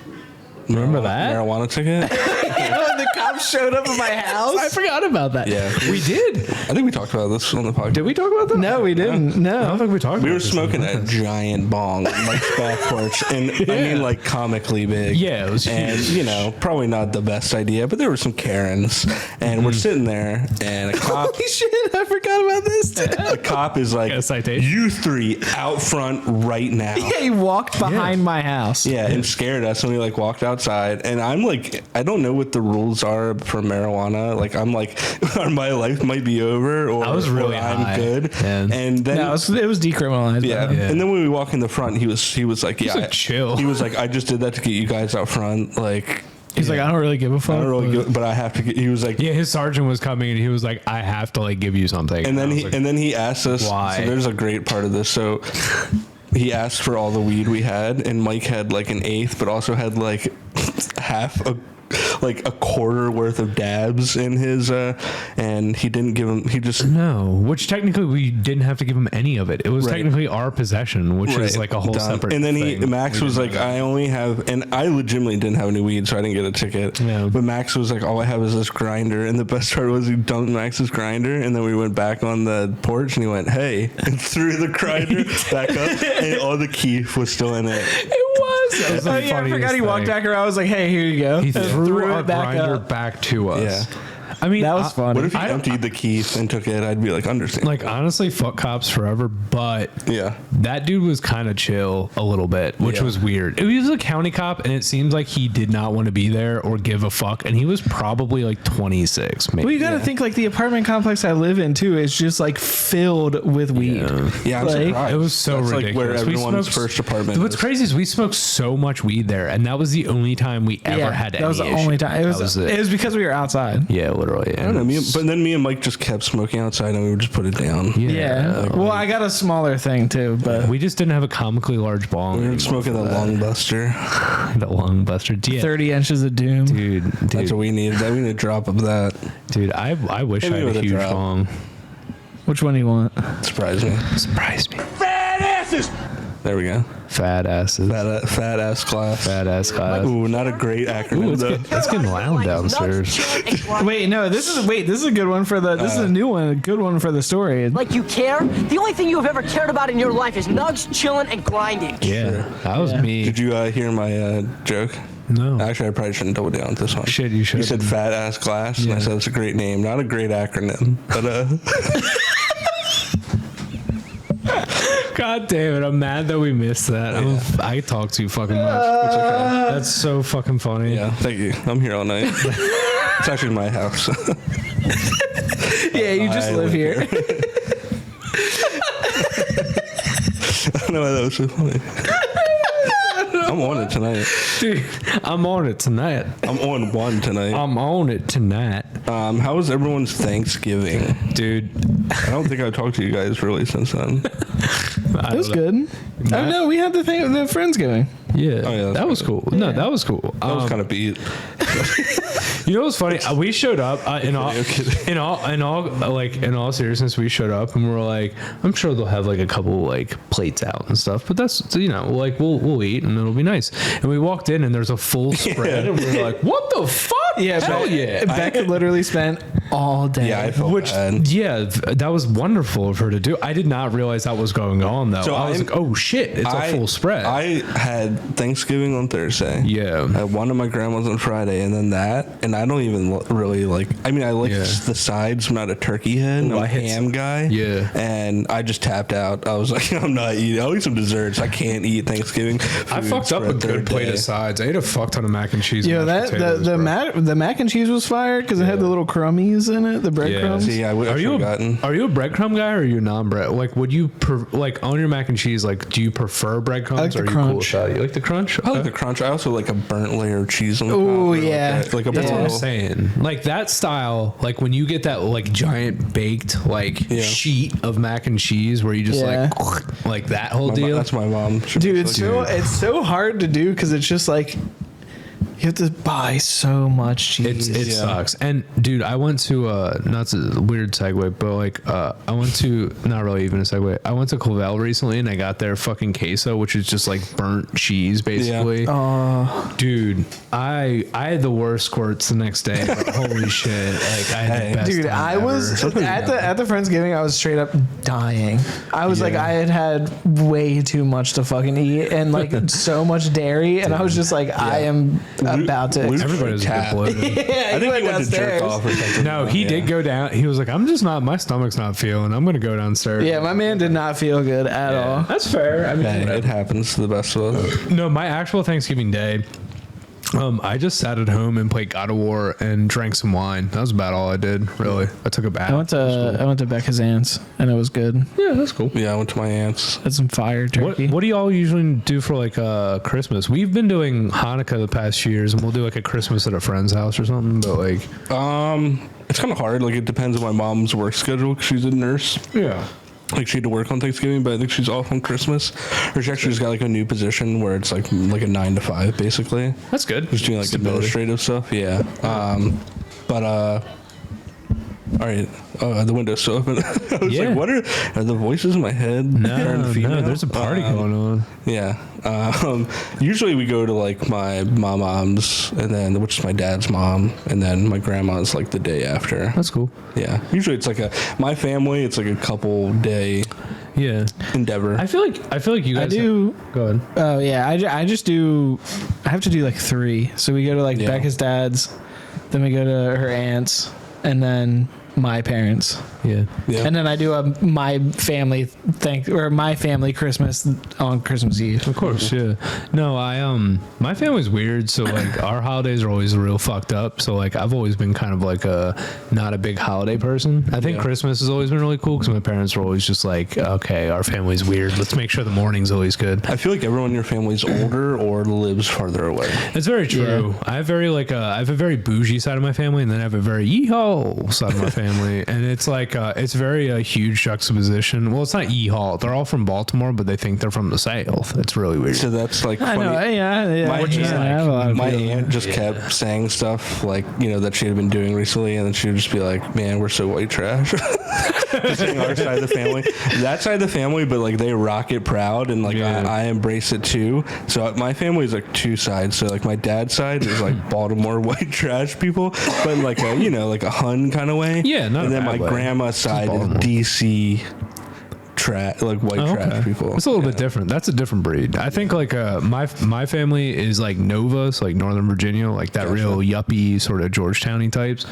Remember that marijuana ticket? The cops showed up at my house. I forgot about that. Yeah, we did. I think we talked about this on the podcast. Did we talk about that? No, we didn't. No, I don't think we talked. We were smoking a giant bong on Mike's back porch, and I mean like comically big. Yeah, it was and huge. you know, probably not the best idea, but there were some Karens, and we're sitting there, and a cop. Holy shit! I forgot about this. The cop is like, "You three out front right now." Yeah, he walked behind my house. Yeah, and scared us when we like walked outside. And I'm like, I don't know what the rules are for marijuana. Like, I'm like, my life might be over, or, I was really I'm high. good. Yeah. And then No, it was decriminalized. yeah. And then when we walk in the front, he was like, "Yeah, like, chill." He was like, "I just did that to get you guys out front." Like, He's like, "I don't really give a fuck." I don't really give, but I have to get. He was like, yeah, his sergeant was coming, and he was like, "I have to like give you something." and then he asked us. Why? So there's a great part of this. So he asked for all the weed we had, and Mike had like an eighth, but also had like a quarter worth of dabs in his and he didn't give him, he just which technically we didn't have to give him any of it. It was technically our possession, which is like a whole separate and then thing. Max was like, "I only have," and I legitimately didn't have any weed, so I didn't get a ticket. But Max was like, "All I have is this grinder," and the best part was he dumped Max's grinder, and then we went back on the porch, and he went, "Hey," and threw the grinder back up, and all the keef was still in it. It was. Oh yeah, I forgot he walked back around. I was like, "Hey, here you go." He threw our it back grinder up. back to us. Yeah. I mean, that was fun. What if he emptied the keef and took it? I'd be like, understand. Like, honestly, fuck cops forever, but yeah, that dude was kind of chill a little bit, which was weird. He was a county cop, and it seems like he did not want to be there or give a fuck, and he was probably like 26, maybe. Well, you got to think, like, the apartment complex I live in, too, is just, like, filled with weed. Yeah, I'm surprised. It was so ridiculous. Like where everyone's first apartment What's crazy is we smoked so much weed there, and that was the only time we ever had any That was the only time. It was because we were outside. Yeah, literally. I don't know. But then me and Mike just kept smoking outside, and we would just put it down. Yeah. Well, I got a smaller thing too, but we just didn't have a comically large bong. We were smoking the Long Buster. The Long Buster. Yeah. 30 inches of doom. Dude. That's what we needed. We need a drop of that. Dude, I wish I had a huge bong. Which one do you want? Surprise me. Fat asses! There we go. Fat asses. Fat ass class. Fat ass class. Ooh, not a great acronym though. It's getting loud downstairs. Wait, no, this is a good one for the. This is a new one, a good one for the story. Like you care? The only thing you have ever cared about in your life is nugs, chilling, and grinding. Yeah, that was me. Did you hear my joke? No. Actually, I probably shouldn't double down with this one. Shit, you should. You said fat ass class, and I said it's a great name, not a great acronym, but God damn it, I'm mad that we missed that. I talk too fucking much. It's okay. That's so fucking funny. Yeah, thank you. I'm here all night. It's actually my house. Yeah, you just live here. I don't know why that was so funny. I'm on it tonight. Dude, I'm on it tonight. I'm on one tonight. I'm on it tonight. How was everyone's Thanksgiving? Dude, I don't think I've talked to you guys really since then. It was good. Oh no, we had the thing, the Friendsgiving. Yeah, Oh, yeah, that was cool. No, that was cool. That was kind of beat. You know what's funny? We showed up in all seriousness. We showed up and we were like, I'm sure they'll have like a couple like plates out and stuff, but that's like we'll eat and it'll be nice. And we walked in and there's a full spread and we were like, what the fuck? Yeah, hell yeah. Becca literally spent all day. Yeah, I felt bad. Yeah, that was wonderful of her to do. I did not realize that was going on though. So I was like, oh shit, it's a full spread. I had Thanksgiving on Thursday. Yeah. I had one of my grandma's on Friday, and then that, and I don't even really like. I mean, I like the sides. I'm not a turkey head. I'm a ham guy. Yeah. And I just tapped out. I was like, I'm not eating. I'll eat some desserts. I can't eat Thanksgiving. I fucked up a good plate of sides. I ate a fuck ton of mac and cheese. Yeah, the mac and cheese was fire because it had the little crummies in it, the breadcrumbs. See, are you a breadcrumb guy or are you non-bread? Like, would you like on your mac and cheese? Like, do you prefer breadcrumbs? I like the or are crunch. You cool with that? You like the crunch? I like the crunch. I also like a burnt layer of cheese on the top. Oh yeah, like That's what I'm bottle. saying. Like that style, like when you get that like giant baked like sheet of mac and cheese where you just like that whole deal. That's my mom. Dude, it's so hard to do because it's just like you have to buy so much cheese. It sucks. And dude, I went to not a weird segue, but like I went to not really even a segue. I went to Clavel recently and I got their fucking queso, which is just like burnt cheese basically. Dude, I had the worst squirts the next day. But holy shit! Like I had the best Dude, time I ever. was at the Friendsgiving. I was straight up dying. I was like, I had way too much to fucking eat and like so much dairy, and I was just like, I am about to. Everybody's a good bloated. I think he went to jerk off or something. No, he did go down. He was like, my stomach's not feeling. I'm going to go downstairs. Yeah, my man did not feel good at all. That's fair. I mean, It happens to the best of us. no, my actual Thanksgiving day, I just sat at home and played God of War and drank some wine. That was about all I did, really. I took a bath. I went to Becca's aunt's and it was good. Yeah, that's cool. Yeah, I went to my aunt's. Had some fire turkey. What do y'all usually do for like Christmas? We've been doing Hanukkah the past few years, and we'll do like a Christmas at a friend's house or something. But like, it's kind of hard. Like it depends on my mom's work schedule. 'Cause she's a nurse. yeah. Like she had to work on Thanksgiving, but I think she's off on Christmas. Or she actually just got like a new position where it's like a 9 to 5 basically. That's good. Just doing like administrative stuff. Yeah. All right. The window's still open. I was like, what are the voices in my head? No, there's a party going on. Yeah. Usually we go to like my mom's, and then which is my dad's mom, and then my grandma's like the day after. That's cool. Yeah. Usually it's like my family. It's like a couple day endeavor. I feel like you guys. I do. Go ahead. Oh yeah, I just do. I have to do like 3. So we go to like Becca's dad's, then we go to her aunt's, and then my parents. Yeah. And then I do my family Christmas on Christmas Eve. Of course, yeah. No, my family's weird, so like our holidays are always real fucked up. So like I've always been kind of like not a big holiday person. I think Christmas has always been really cool because my parents were always just like, okay, our family's weird. Let's make sure the morning's always good. I feel like everyone in your family's older or lives farther away. It's very true. Yeah. I have a very bougie side of my family, and then I have a very yeehaw side of my family, and it's like it's very a huge juxtaposition. Well, it's not yeehaw. They're all from Baltimore, but they think they're from the South. It's really weird. So that's like funny. I know, My aunt just kept saying stuff like, that she had been doing recently, and then she would just be like, man, we're so white trash. Just saying our side of the family. That side of the family, but like they rock it proud, and like I embrace it too. So my family is like 2 sides. So like my dad's side is like Baltimore white trash people, but in like a, like a Hun kind of way. Yeah, not. And then my grandma's side is DC like white trash people. It's a little bit different. That's a different breed. I think like my family is like Nova, so like Northern Virginia, like that real yuppie sort of Georgetowny types.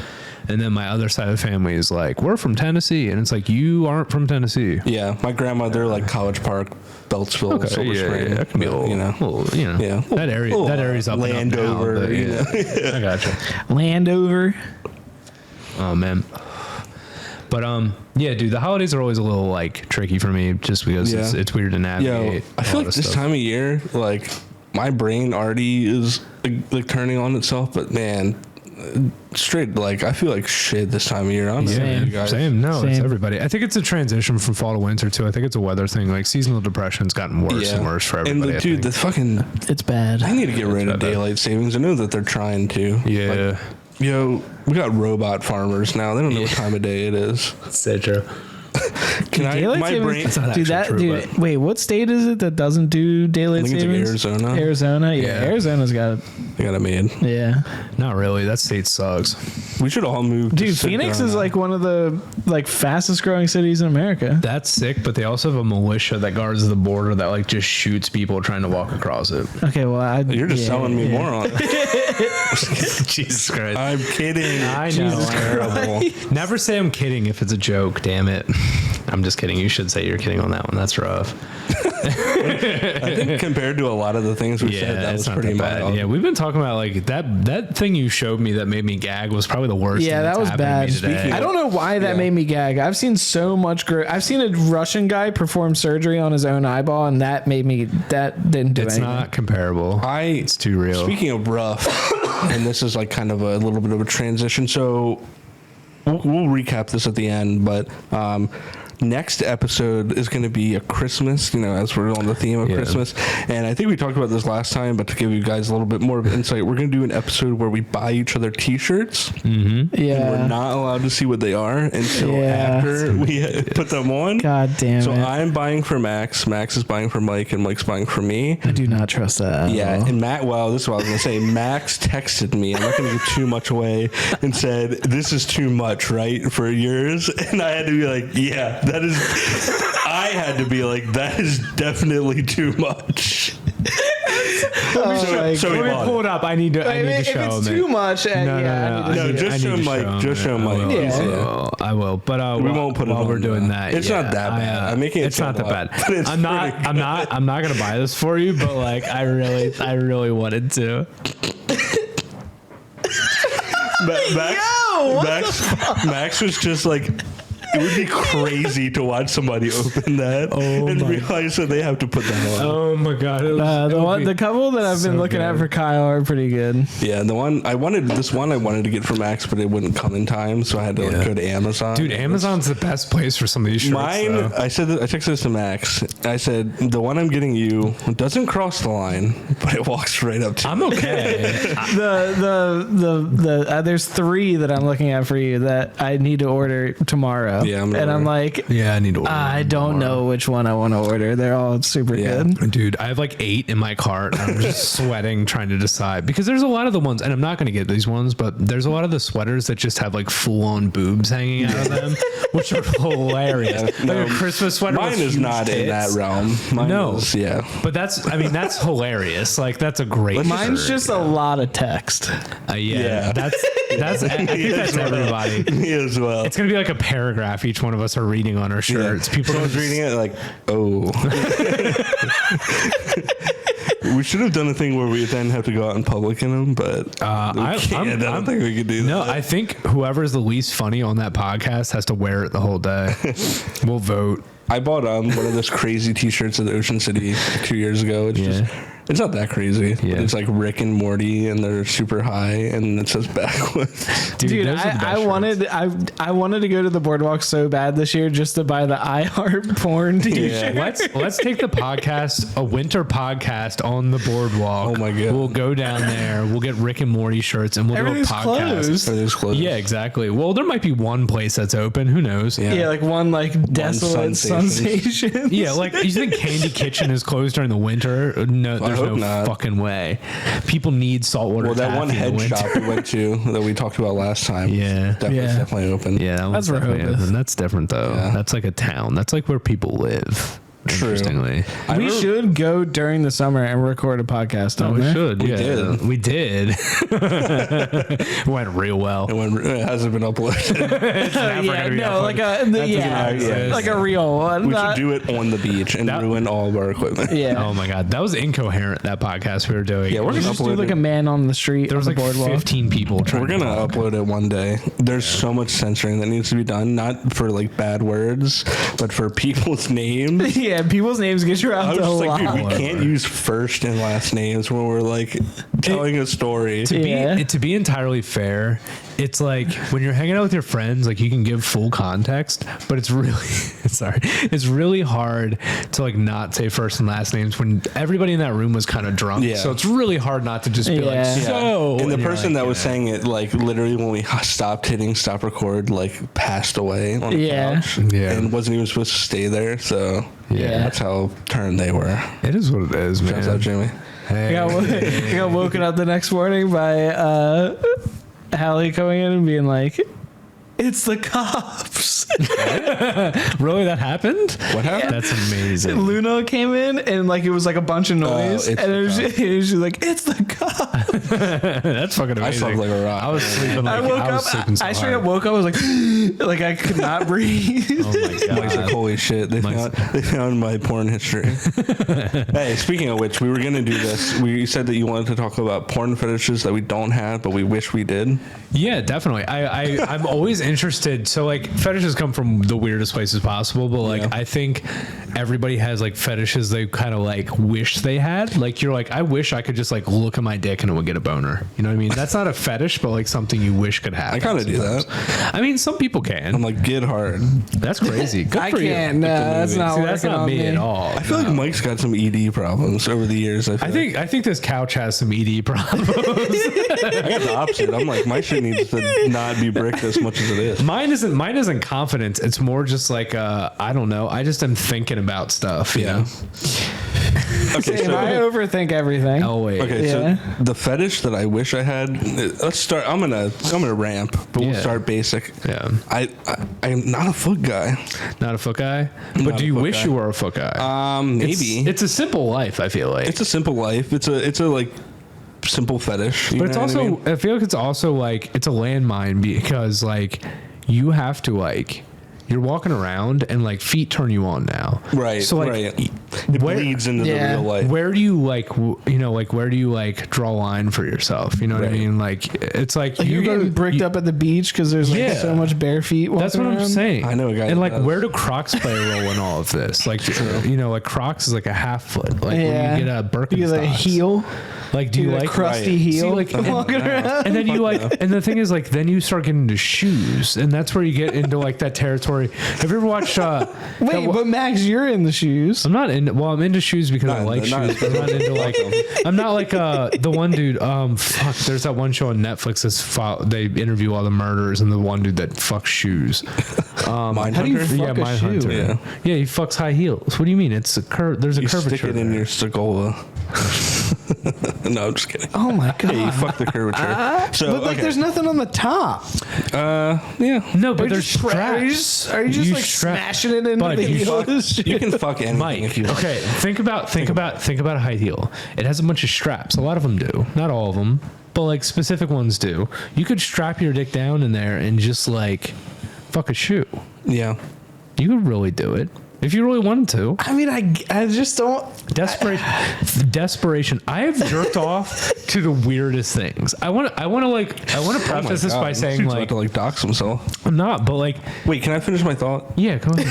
And then my other side of the family is like, we're from Tennessee, and it's like, you aren't from Tennessee. Yeah, my grandma, they're like College Park, Beltsville, Silver Spring. Yeah, that can be a little, that area's up Landover. And up now, I gotcha. Landover. Oh man. But yeah, dude, the holidays are always a little like tricky for me, just because it's weird to navigate. I feel like this time of year, like my brain already is like turning on itself, but man, straight, like, I feel like shit this time of year. I don't know about you guys. Same. No, it's Same. everybody. I think it's a transition from fall to winter too. I think it's a weather thing. Like seasonal depression's gotten worse and worse for everybody. And dude, the fucking, It's bad. they need to get rid of daylight savings. I know that they're trying to. Yeah. Like, we got robot farmers now. They don't know what time of day it is. So true. Can I? Daylight My savings- brain. That's not Dude, actually true, but- wait, what state is it that doesn't do daylight I think it's like savings? Arizona. Arizona? Yeah, Yeah. Arizona's got it. They got it made. Yeah. Not really. That state sucks. We should all move. to Dude, sit Phoenix down is now. like one of the like fastest growing cities in America. That's sick, but they also have a militia that guards the border that like just shoots people trying to walk across it. Okay, well, You're just selling me more on it. Jesus Christ. I'm kidding. I know. Jesus terrible. Never say I'm kidding if it's a joke, damn it. I'm just kidding. You should say you're kidding on that one. That's rough. I think compared to a lot of the things we said, that was pretty mild. Yeah, we've been talking about like that thing you showed me that made me gag was probably the worst. Yeah, thing that that's was happened to bad. me today. I don't know why that made me gag. I've seen so much I've seen a Russian guy perform surgery on his own eyeball, and that didn't do It's anything. not comparable. It's too real. Speaking of rough, and this is like kind of a little bit of a transition. So we'll recap this at the end, but next episode is going to be a Christmas, as we're on the theme of Christmas. And I think we talked about this last time, but to give you guys a little bit more of insight, we're going to do an episode where we buy each other t-shirts. Mm-hmm. Yeah. And we're not allowed to see what they are until after we put them on. God damn it. So I'm buying for Max is buying for Mike, and Mike's buying for me. I do not trust that. Yeah, and this is what I was going to say. Max texted me, I'm not going to give too much away, and said, "This is too much, right, for yours?" And I had to be like, yeah, that is, I had to be like, that is definitely too much. So we Let me bought pull it. it up. I need to If show it's him too it. much, No, just show Mike. Just show Mike. I will. But We won't put it while on we're doing that. It's not that bad. I'm making it It's not sound that a lot, bad. but it's I'm not gonna buy this for you, but like I really wanted to. Max was just like, it would be crazy to watch somebody open that and realize that they have to put that on. Oh my god! The couple that I've been looking at for Kyle are pretty good. Yeah, the one I wanted to get for Max, but it wouldn't come in time, so I had to go to Amazon. Dude, Amazon's the best place for some of these shirts. Mine, though. I texted this to Max. I said, the one I'm getting you doesn't cross the line, but it walks right up to I'm okay. There's 3 that I'm looking at for you that I need to order tomorrow. Yeah, I'm like, Yeah, I need to order. I don't know which one I want to order. They're all super good. Dude, I have like 8 in my cart. And I'm just sweating trying to decide because there's a lot of the ones, and I'm not going to get these ones, but there's a lot of the sweaters that just have like full-on boobs hanging out of them, which are hilarious. Like a Christmas sweater. Mine with is huge not in that tits. realm. Mine No. is, yeah. But that's hilarious. Like that's a great. Mine's shirt. just a lot of text. Yeah. That's. I think that's everybody. Me as well. It's gonna be like a paragraph each one of us are reading on our shirts. People don't Someone's reading it like, oh. We should have done a thing where we then have to go out in public in them, but I don't think we could do that. No, I think whoever's the least funny on that podcast has to wear it the whole day. We'll vote. I bought one of those crazy T-shirts at Ocean City 2 years ago. It's just, it's not that crazy. Yeah. It's like Rick and Morty, and they're super high, and it says backwards. Dude, those are the best I shirts. wanted to go to the boardwalk so bad this year just to buy the I Heart Porn T-shirt. Let's take the podcast, a winter podcast on the boardwalk. Oh my God. We'll go down there. We'll get Rick and Morty shirts, and we'll Everything's do a podcast. closed. Everything's closed. Yeah, exactly. Well, there might be one place that's open. Who knows? Yeah, like one like desolate sensation. Yeah, like you think Candy Kitchen is closed during the winter? No, there's hope no not. fucking way. People need saltwater. Well, that taffy one in the head winter. shop we went to that we talked about last time. Yeah. Definitely open. Yeah, that one's That's definitely Rehoboth. open. That's different though. Yeah. That's like a town. That's like where people live. True. Interestingly. We should go during the summer and record a podcast Oh, on we there. should. We yeah, did. We did. Went real well. It hasn't been uploaded. Like a real one. We not- should do it on the beach and ruin all of our equipment. Yeah. Oh my god, that was incoherent. That podcast we were doing. Yeah, we're We gonna should just do upload like it. a man on the street. There was on like the boardwalk. 15 people trying. We're gonna to upload it one day. There's so much censoring that needs to be done, not for like bad words, but for people's names. Yeah, people's names get you I out was a just like, lot. dude, we can't use first and last names when we're like telling a story. To be entirely fair, it's like when you're hanging out with your friends, like you can give full context, but it's really it's really hard to like not say first and last names when everybody in that room was kind of drunk. Yeah. So it's really hard not to just be like, Yeah. so. And the you're person like, that was saying it, like literally when we stopped hitting stop record, like passed away on the couch and wasn't even supposed to stay there. So that's how turned they were. It is what it is, man. Shouts out, Jimmy. Hey. I got woken up the next morning by Hallie coming in and being like, "It's the cops." Really, that happened? What happened? That's amazing. Luna came in and like it was like a bunch of noise, it's and the it was just like, "It's the cops." That's fucking amazing. I slept like a rock. I was sleeping like I woke up. sleeping so I straight up hard. woke up. I was like I could not breathe. Oh my Mike's like, god. holy shit, they found my porn history. Hey, speaking of which, we were going to do this. We said that you wanted to talk about porn fetishes that we don't have, but we wish we did. Yeah, definitely. I'm always interested. So like fetishes come from the weirdest places possible, but like I think everybody has like fetishes they kind of like wish they had. Like you're like, I wish I could just like look at my dick and it would get a boner. You know what I mean? That's not a fetish, but like something you wish could happen. I kind of do that. I mean, some people can. I'm like, get hard. That's crazy. Good I for can't. you. No, that's not. See, that's working not on me at all. I feel like Mike's got some ED problems over the years. I think this couch has some ED problems. I got the opposite. I'm like, my shit needs to not be bricked as much as it is. Mine isn't confidence. It's more just like I don't know. I just am thinking about stuff. You know? Okay, Same, I so overthink everything. Oh wait. okay, Yeah. so the fetish that I wish I had. Let's start. I'm gonna ramp, but we'll Yeah. start basic. Yeah. I'm not a foot guy. Not a foot guy. But Not do a you foot wish guy. you were a foot guy? Maybe It's a simple life. I feel like. it's a simple life. It's a like simple fetish. You But it's know what also, I mean? I feel like it's also like, it's a landmine because like you have to like, you're walking around and like feet turn you on now. Right. So like, right. It bleeds into the real life. where do you like, where do you like draw a line for yourself? You know what I Right. mean? Like, it's like, Like you're getting bricked up at the beach because there's like Yeah. so much bare feet. That's what walking I'm around. saying. I know a guy And that like, does. where do Crocs play a role in all of this? Like, like Crocs is like a half foot. Like Yeah. when you get a Birkenstocks. You get like a heel. Like, do you You get a like crusty right. heel? See, like, walking around. and then you like, and the thing is like, then you start getting into shoes, and that's where you get into like that territory. Have you ever watched? Wait, but Max, you're in the shoes. I'm not in. Well, I'm into shoes because I like not- shoes. But I'm not into like. I'm not like the one dude. Fuck. There's that one show on Netflix that's they interview all the murderers, and the one dude that fucks shoes. Mindhunter? How do you fuck Yeah, a Mindhunter. shoe? Yeah. He fucks high heels. What do you mean? It's a there's a You curvature. stick it in there. your Segola. No, I'm just kidding. Oh my god! Yeah, you fuck the curvature. So, But like, okay. there's nothing on the top. Yeah. No, but Are you there's just straps. Are you just You like strap- smashing it into Bud, the you heel? fuck- of the shoe? You can fuck anything Mike, if you want. okay, think about a high heel. It has a bunch of straps. A lot of them do, not all of them, but like specific ones do. You could strap your dick down in there and just like fuck a shoe. Yeah. You could really do it if you really wanted to. I mean, I just don't. Desperation. I have jerked off to the weirdest things. I want to preface this by saying Dude's like about to like dox himself. I'm not, but like Wait, can I finish my thought? yeah, go ahead.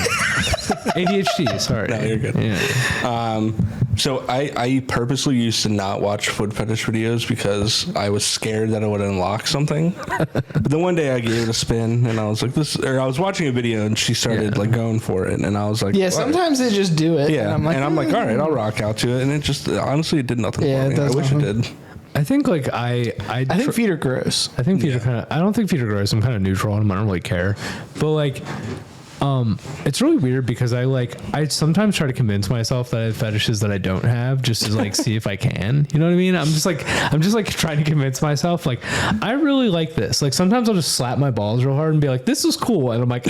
ADHD. Sorry. No, you're good. Yeah. So I purposely used to not watch foot fetish videos because I was scared that I would unlock something. But then one day I gave it a spin and I was like, I was watching a video and she started like going for it and I was like, Yeah, what? sometimes they just do it. Yeah, and I'm like, all right, I'll rock out to it, and it just honestly it did nothing Yeah, for it me. does I wish it nothing. did. I think like I think feet are gross. I think feet are kind of. I don't think feet are gross. I'm kind of neutral on them. I don't really care. But like, it's really weird because I sometimes try to convince myself that I have fetishes that I don't have just to like see if I can. You know what I mean? I'm just like trying to convince myself like I really like this. Like sometimes I'll just slap my balls real hard and be like, "This is cool," and I'm like,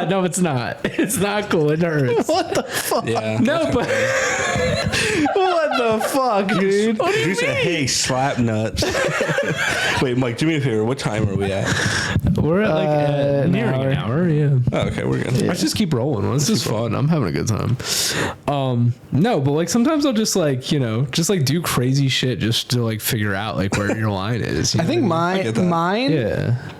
no, it's not. It's not cool. It hurts. What the fuck? Yeah. No, but What the fuck, dude? You said, "Hey, slap nuts." Wait, Mike, do me a favor. What time are we at? we're at like nearing an hour. Yeah. Oh, okay, we're good. Let's just keep rolling. This is fun. I'm having a good time. No, but like sometimes I'll just like, just like do crazy shit just to like figure out like where your line is. I think mine. get that. Yeah.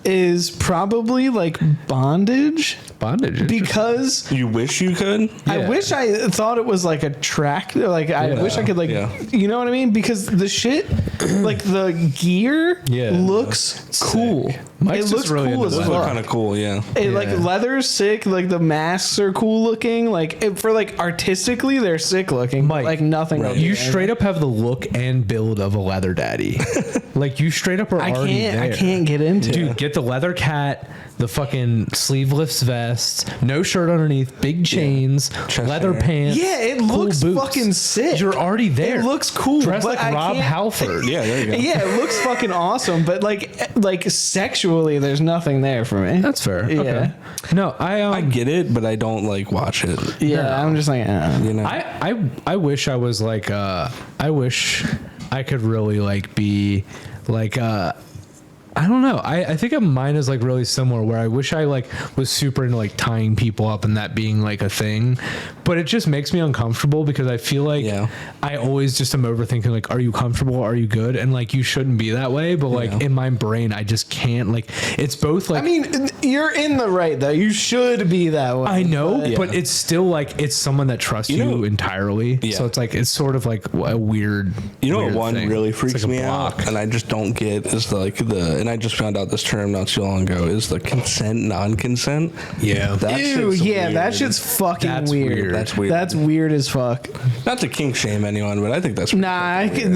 is probably like bondage. Because you wish you could. I wish I thought it was like attractive. Like I wish I could like, you know what I mean? Because the shit, like the gear, looks cool. Mike's it looks really cool as Those fuck. look kind of cool, It like leather's sick. Like the masks are cool looking. Like for like artistically, they're sick looking. Mike, like nothing. Right. You straight up have the look and build of a leather daddy. Like you straight up are already there. I can't get into. Dude, get the leather cat, the fucking sleeveless vest, no shirt underneath, big chains, leather pants. Yeah, it looks fucking sick. You're already there. It looks cool. Dressed but like Rob Halford. Yeah, there you go. Yeah, it looks fucking awesome. But like sexually, there's nothing there for me. That's fair. Yeah. Okay. No, I get it, but I don't like watch it. Yeah, no. I'm just like, you know. I wish I was like I wish I could really like be like I don't know. I think mine is like really similar where I wish I like was super into like tying people up and that being like a thing, but it just makes me uncomfortable because I feel like I always just am overthinking like, are you comfortable? Are you good? And like, you shouldn't be that way. But like in my brain, I just can't like, it's both like, I mean, you're in the right though. You should be that way. I know, but it's still like, it's someone that trusts you entirely. Yeah. So it's like, it's sort of like a weird, what one thing. Really freaks me out and I just don't get is and I just found out this term not too long ago is the consent, non-consent. Yeah. That shit's fucking weird. That's weird. That's weird as fuck. Not to kink shame anyone, but I think that's you I think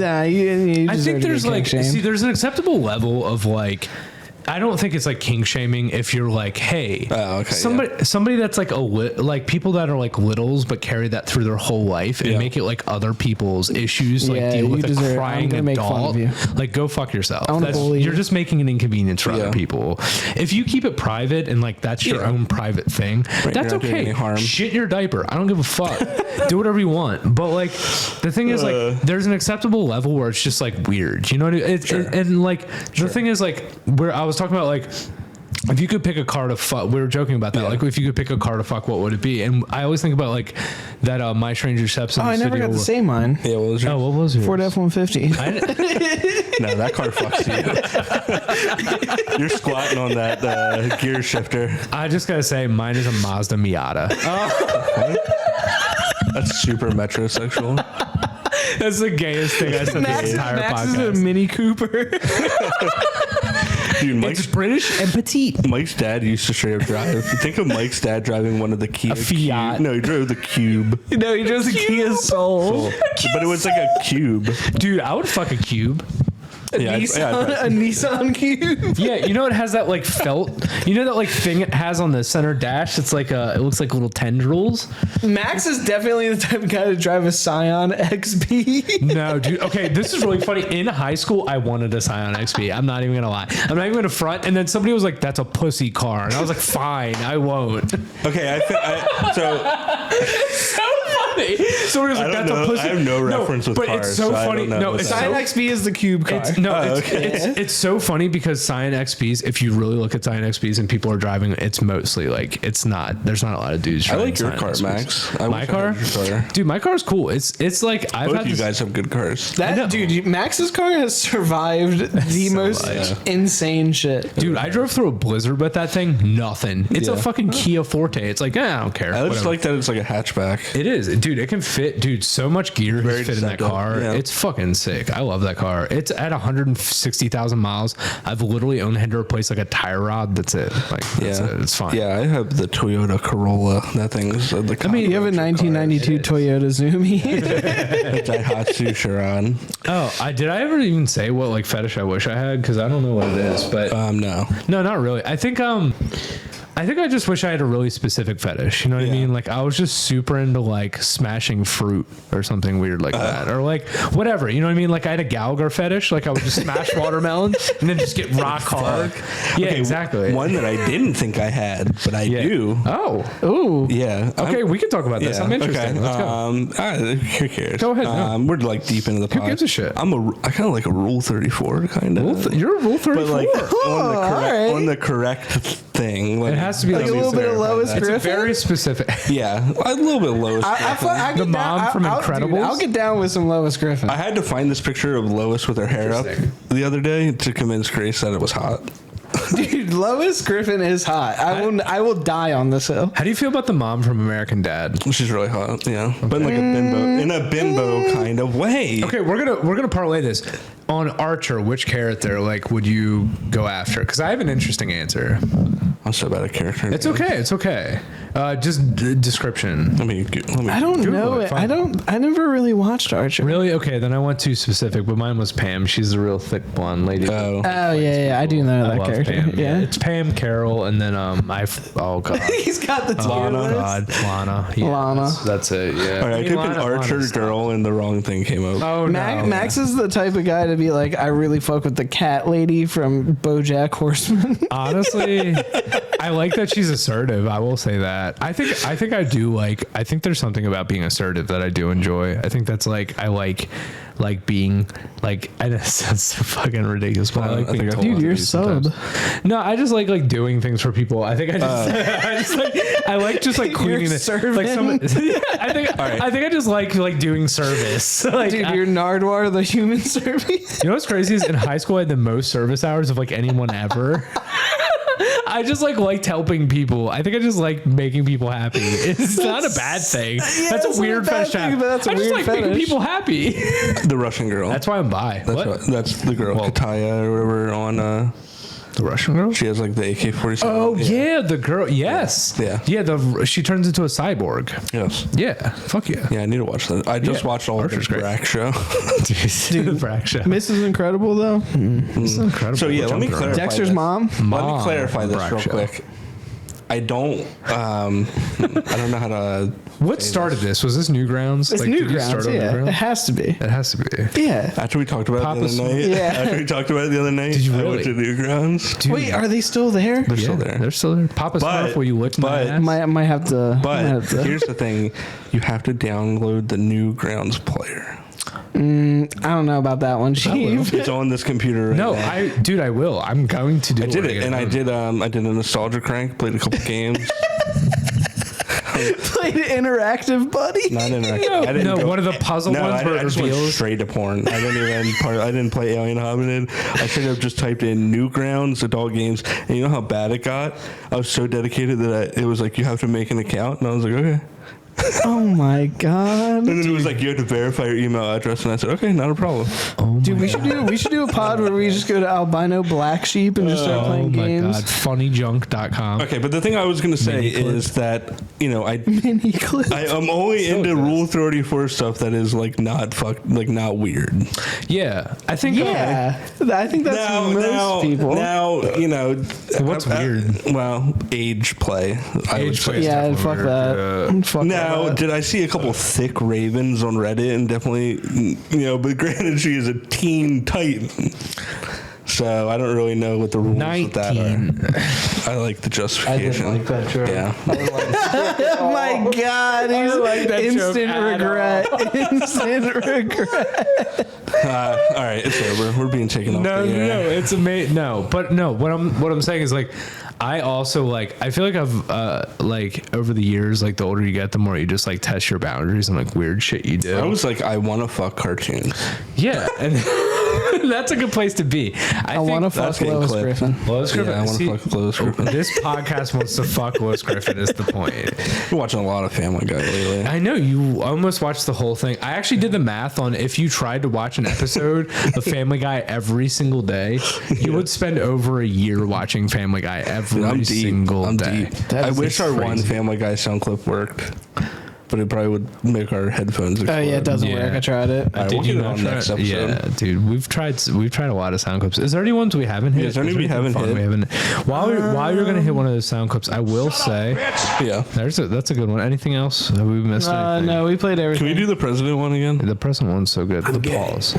there's like, there's an acceptable level of like, I don't think it's like kink shaming if you're like, hey, somebody that's like like people that are like littles but carry that through their whole life and make it like other people's issues, like deal with a crying adult. Like go fuck yourself. You're just making an inconvenience for other people. If you keep it private and like that's your own private thing, that's okay. Shit in your diaper. I don't give a fuck. Do whatever you want. But like the thing is like there's an acceptable level where it's just like weird. You know what I mean? And like the thing is like where I was talking about like if you could pick a car to fuck, we were joking about that. Like if you could pick a car to fuck, what would it be? And I always think about like that My Stranger Stepson. I never got to say mine. Yeah, what was yours? What was yours? Ford F-150. No, that car fucks you. You're squatting on that gear shifter. I just gotta say, mine is a Mazda Miata. That's super metrosexual. That's the gayest thing I said this entire podcast. Is a Mini Cooper. Dude, it's British and petite. Mike's dad used to straight up drive. Think of Mike's dad driving one of the Kia. A Fiat. No, he drove the Cube. No, he drove the Kia Soul. But it was like a Cube. Dude, I would fuck a Cube. A Nissan Cube. Yeah, you know it has that like felt. You know that like thing it has on the center dash. It's like it looks like little tendrils. Max is definitely the type of guy to drive a Scion XB. No, dude. Okay, this is really funny. In high school, I wanted a Scion XB. I'm not even gonna lie. I'm not even gonna front. And then somebody was like, "That's a pussy car," and I was like, "Fine, I won't." Okay, so funny. So he was like, "That's a pussy." I have no reference with but cars. It's so funny. No, Scion XB is the cube car. It's so funny because Scion XBs, if you really look at Scion XBs and people are driving, it's mostly like there's not a lot of dudes driving. I like your Scion car, XBs. Max. My car? Dude, my car's cool. It's like Both of you guys have good cars. Dude, Max's car has survived the most insane shit. Dude, I drove through a blizzard with that thing. Nothing. It's a fucking Kia Forte. It's like, I don't care. I just like that it's like a hatchback. It is. Dude, it can fit. Dude, so much gear can fit in that car. Yeah. It's fucking sick. I love that car. It's at 160,000 miles. I've literally only had to replace like a tire rod. That's it. Like, that's it. It's fine. Yeah, I have the Toyota Corolla. That thing's you have a 1992 Toyota Zoomy. Daihatsu Chiron. Oh, did I ever even say what like fetish I wish I had? Because I don't know what it is. But no, not really. I think I just wish I had a really specific fetish. You know what I mean? Like I was just super into like smashing fruit or something weird like that, or like whatever. You know what I mean? Like I had a Gallagher fetish. Like I would just smash watermelon and then just get rock hard. Yeah, exactly. One that I didn't think I had, but I do. Oh, yeah. Okay, we can talk about this. I'm interested. Okay. Let's go. Who cares? Go ahead. We're like deep into the pod. Who gives a shit? I kind of like a Rule 34 kind of. You're a Rule 34. But like on the correct thing. Like, it has to be like a little bit of Lois Griffin. It's very specific. Yeah, a little bit of Lois Griffin. The mom from Incredibles. I'll get down with some Lois Griffin. I had to find this picture of Lois with her hair up the other day to convince Grace that it was hot. Dude, Lois Griffin is hot. I will die on this hill. How do you feel about the mom from American Dad? She's really hot, yeah. But in a bimbo kind of way. Okay, we're gonna parlay this on Archer. Which character would you go after? Because I have an interesting answer. I'm so bad at character. It's okay. It's okay. Just description. I don't know it. I never really watched Archer. Really? Okay, then I went too specific, but mine was Pam. She's the real thick blonde lady. Oh yeah, I do know that character. Pam. Yeah, it's Pam, Carol, and then oh god, he's got the Lana. Yeah, Lana. That's it. Yeah. All right, I typed in Archer girl and the wrong thing came up. Oh no. Max is the type of guy to be like, I really fuck with the cat lady from BoJack Horseman. Honestly, I like that she's assertive. I will say that. I think I do like. I think there's something about being assertive that I do enjoy. I think that's I like being I know it sounds so fucking ridiculous, but I like being told. Dude, you're sub. No, I just like doing things for people. I think I just I like just cleaning it. I think I just like doing service. Dude, you're Nardwar, the human service. You know what's crazy is in high school I had the most service hours of anyone ever. I just liked helping people. I think I just like making people happy. It's not a bad thing. Yeah, that's a weird fetish to have. That's a I just weird like fetish. making people happy. The Russian girl. That's why I'm bi. That's the girl, Kataya or whatever on. The Russian girl? She has the AK-47. Oh yeah, the girl. Yes. Yeah. She turns into a cyborg. Yes. Yeah. Fuck yeah. Yeah, I need to watch that. I just watched all of the Brack show. Dude, the Brack show. Mrs. Incredible though. This is incredible. So yeah, let me clarify. Dexter's mom. Let me clarify this real quick. I don't know how to. What started this? Was this Newgrounds? It's Newgrounds, yeah. It has to be. It has to be. Yeah. After we talked about it the other night. Yeah. After we talked about it the other night. Did you really? I went to Newgrounds. Dude. Wait, are they still there? They're still there. They're still there. Papa Smurf, will you lick my ass? Might have to. But here's the thing: you have to download the Newgrounds player. I don't know about that one, Chief. It's on this computer right now. I will. I'm going to do it. I did it, and I did a nostalgia crank. Played a couple games. Played interactive, buddy. Not interactive. One of the puzzle ones where it just went reveals straight to porn. I didn't play Alien Hominid. I should have just typed in Newgrounds adult games, and you know how bad it got? I was so dedicated that it was you have to make an account, and I was like, okay. Oh my god! And then it was you had to verify your email address, and I said, okay, not a problem. Dude, we should do a pod where we just go to Albino Black Sheep and just start playing games. God, funnyjunk.com. Okay, but the thing I was going to say is that mini clip. I'm only into Rule 34 stuff that is not weird. Yeah, I think. Yeah, I think that's most people. Now what's weird? Well, age play. Age play. Yeah, fuck that. Fuck now, that. did I see a couple thick ravens on Reddit? And definitely, but granted, she is a teen titan. So I don't really know what the rules with that are. I like the justification. I didn't like that joke. Yeah. Oh my god, he's like that instant regret. Instant regret. All right, it's over. We're being taken off. No, it's amazing. What I'm saying is I also I feel like I've over the years, the older you get, the more you just test your boundaries and weird shit you do. I was I want to fuck cartoons. Yeah, and that's a good place to be. I want to fuck Lois Griffin. Lois Griffin. Yeah, I want to fuck Lois Griffin. This podcast wants to fuck Lois Griffin is the point. You're watching a lot of Family Guy lately. I know, you almost watched the whole thing. I actually did the math on if you tried to watch an episode of Family Guy every single day, you would spend over a year watching Family Guy every single day. I wish our one Family Guy sound clip worked. But it probably would make our headphones explode. Oh yeah, it doesn't work. I tried it. Did you not try next episode? Yeah, dude, we've tried a lot of sound clips. Is there any ones we haven't hit? Yeah, is there any we haven't hit? While you're gonna hit one of those sound clips, I will say, that's a good one. Anything else? Have we missed anything? No, we played everything. Can we do the president one again? The president one's so good. The pause.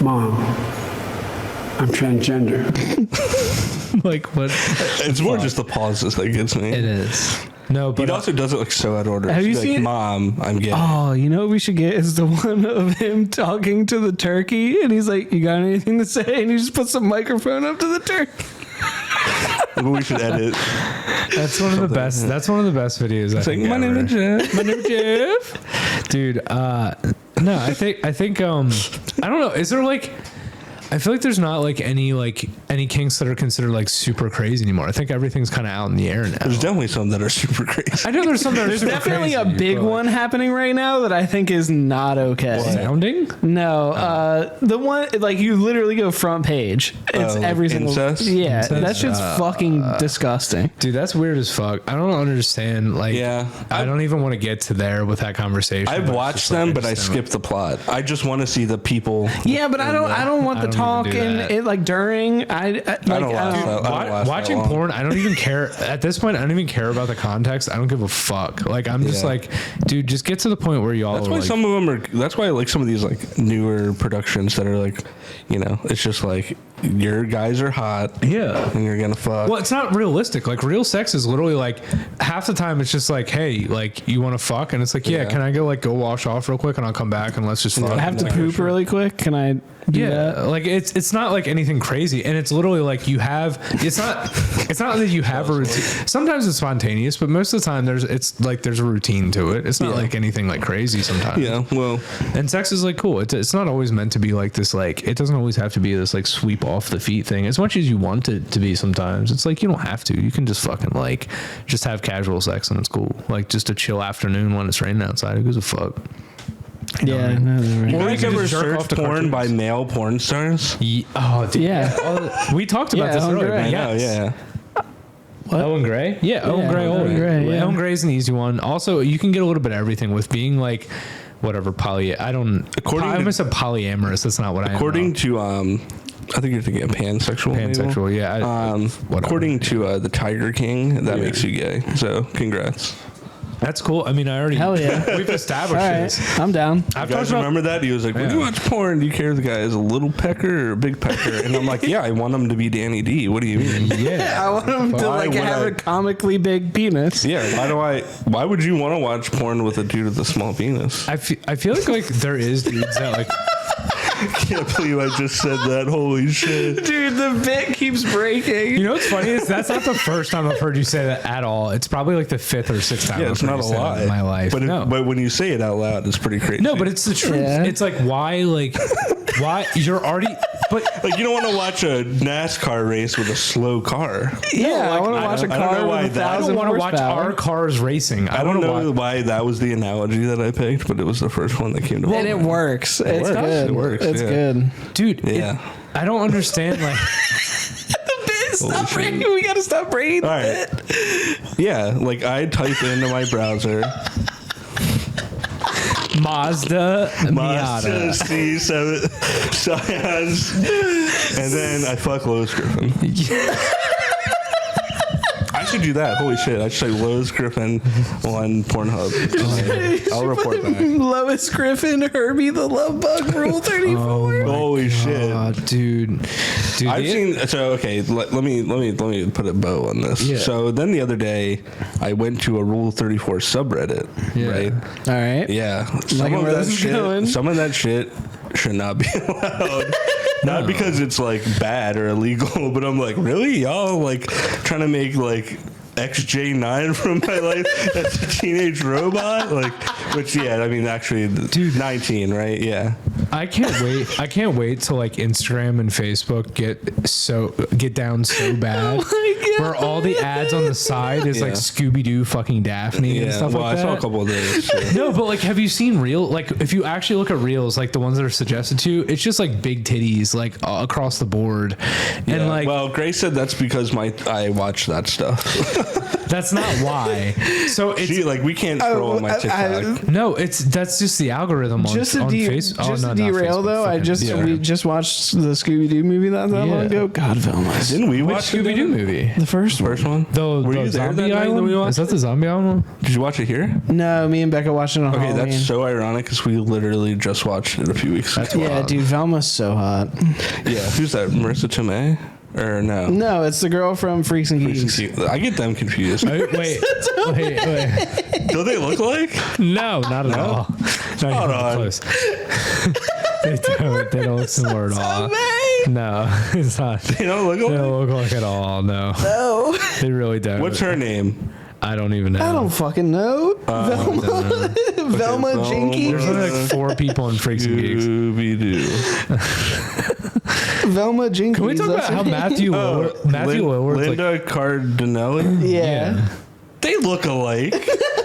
Mom, I'm transgender. What? It's more just the pauses that gets me. It is. No, but he also does it so out of order. Have you seen Mom, I'm gay. Oh, you know what we should get is the one of him talking to the turkey, and he's like, "You got anything to say?" And he just puts the microphone up to the turkey. But we should edit. That's one of the best. That's one of the best videos. It's my name is Jeff. My name is Jeff. Dude, no, I think I don't know. Is there I feel like there's not like any kinks that are considered like super crazy anymore. I think everything's kind of out in the air now. There's definitely some that are super crazy. I know there's some that are super Definitely crazy, a big one happening right now that I think is not okay. Sounding? No, the one like you literally go front page. It's like every single. incest? Yeah, Incest? that shit's fucking disgusting. Dude, that's weird as fuck. I don't understand. Like, Yeah. I don't even want to get to there with that conversation. I've but it's watched just them, like, but I just don't- skip the plot. I just want to see the people. Yeah, but I don't want the I don't even talk do in that. it like during. I don't watch that. I don't last that Watching long. porn, I don't even care. At this point, I don't even care about the context. I don't give a fuck. Like, I'm just Yeah. like, dude, just get to the point where y'all That's are why like, some of them are. That's why I like some of these like newer productions that are like, it's just like your guys are hot. Yeah. And you're gonna fuck. well, it's not realistic. Like, real sex is literally like half the time it's just like, hey, like, you want to fuck? And it's like, yeah, can I go wash off real quick and I'll come back and let's just fuck. I have to Like, poop really quick. Can I do that? like it's not like anything crazy, and it's literally like you have. It's not that you have a routine. Sometimes it's spontaneous, but most of the time there's a routine to it. It's not like anything like crazy sometimes. Yeah. Well. And sex is like cool. It's not always meant to be like this. Like it doesn't always have to be this like sweep off the feet thing. As much as you want it to be, sometimes it's like you don't have to. You can just fucking like just have casual sex and it's cool. Like just a chill afternoon when it's raining outside. Who gives a fuck? Yeah. No, You Or guys you can ever just jerk search off to porn cartoons. by male porn stars? Oh, dude. Yeah. We talked about this Ellen earlier. Gray. but I know. yes. Yeah. Ellen Gray? Yeah, Ellen Gray. Ellen Gray, yeah. Ellen Gray's an easy one. Also, you can get a little bit of everything with being like, whatever, I'm gonna say polyamorous. That's not what I am. According to I think you're thinking of pansexual. Pansexual, maybe? yeah. Whatever. According to the Tiger King, that makes you gay. So congrats. That's cool. I mean, I already. Hell yeah. We've established All this. right, I'm down. I've You guys talked about. remember that? He was like, when you watch porn, do you care if the guy is a little pecker or a big pecker? And I'm like, yeah, I want him to be Danny D. What do you mean? Yeah. I want him to Why like would have I- a comically big penis. Yeah, why would you want to watch porn with a dude with a small penis? I feel like there is dudes that like. I can't believe I just said that. Holy shit. Dude, the bit keeps breaking. You know what's funny is that's not the first time I've heard you say that at all. It's probably like the fifth or sixth time Yeah, I've it's heard not you a say that lie in my life. But no. but when you say it out loud, it's pretty crazy. No, but it's the truth. Yeah. It's like why you're already but like you don't want to watch a NASCAR race with a slow car. Yeah, I want to I watch a don't- I don't car know why with that- I 1,000 don't want to watch horsepower. our cars racing. I don't wanna know watch- why that was the analogy that I picked, but it was the first one that came to And mind. it works. It's works. good. It works, It's yeah. good. dude. Yeah. I don't understand like Stop breaking. We gotta stop breaking. All right. Yeah, like I type into my browser Mazda Mazda Miata. C7 Science, and then I fuck Lois Griffin. I should do that. Holy shit! I should say Lois Griffin on Pornhub. I'll report back. Lois Griffin, Herbie the Love Bug, Rule 34. Holy shit! Oh, dude. I've seen. So okay, let me put a bow on this. Yeah. So then the other day, I went to a Rule 34 subreddit. Yeah. Right. All right. Yeah. Liking where this is going. Some of that shit should not be allowed. Not because it's like bad or illegal, but I'm like, really? Y'all like trying to make like XJ9 from my life as a teenage robot? Like, which, yeah, I mean, actually, dude, 19, right? Yeah. I can't wait till like Instagram and Facebook get down so bad where all the ads on the side is like Scooby Doo fucking Daphne and stuff well, like I that. saw a couple of those. Too. No, but like, have you seen like if you actually look at reels, like the ones that are suggested to you, it's just like big titties, like across the board, and Yeah. like, well, Grace said that's because I watch that stuff. that's not why. So it's She, like, we can't scroll on my TikTok. that's just the algorithm on, Just to on to Facebook. derail though, we just watched the Scooby Doo movie not that long ago. God, Velma. Didn't we Which watch Scooby Doo movie? The first one. First one? The Were you there zombie that night that we island? watched Is that the zombie island? Did you watch it here? No, me and Becca watched it on Okay, Halloween. that's so ironic because we literally just watched it a few weeks ago. Yeah, dude, Velma's so hot. Yeah, who's that? Marissa Tomei? Or no? No, it's the girl from Freaks and Geeks. I get them confused. Wait. Do they look like? No, not at all. Not even on. close. They don't. They don't look similar at all. No, it's not. They don't look They alike? don't look like at all. No, No, they really don't. What's her name? I don't even know. I don't fucking know. Velma, Velma Jinky. There's only like 4 people in Freaks and Geeks. Scooby-Doo. Velma Jenkins. Can we talk about how Matthew Lillard, Linda Cardinelli? Yeah. They look alike.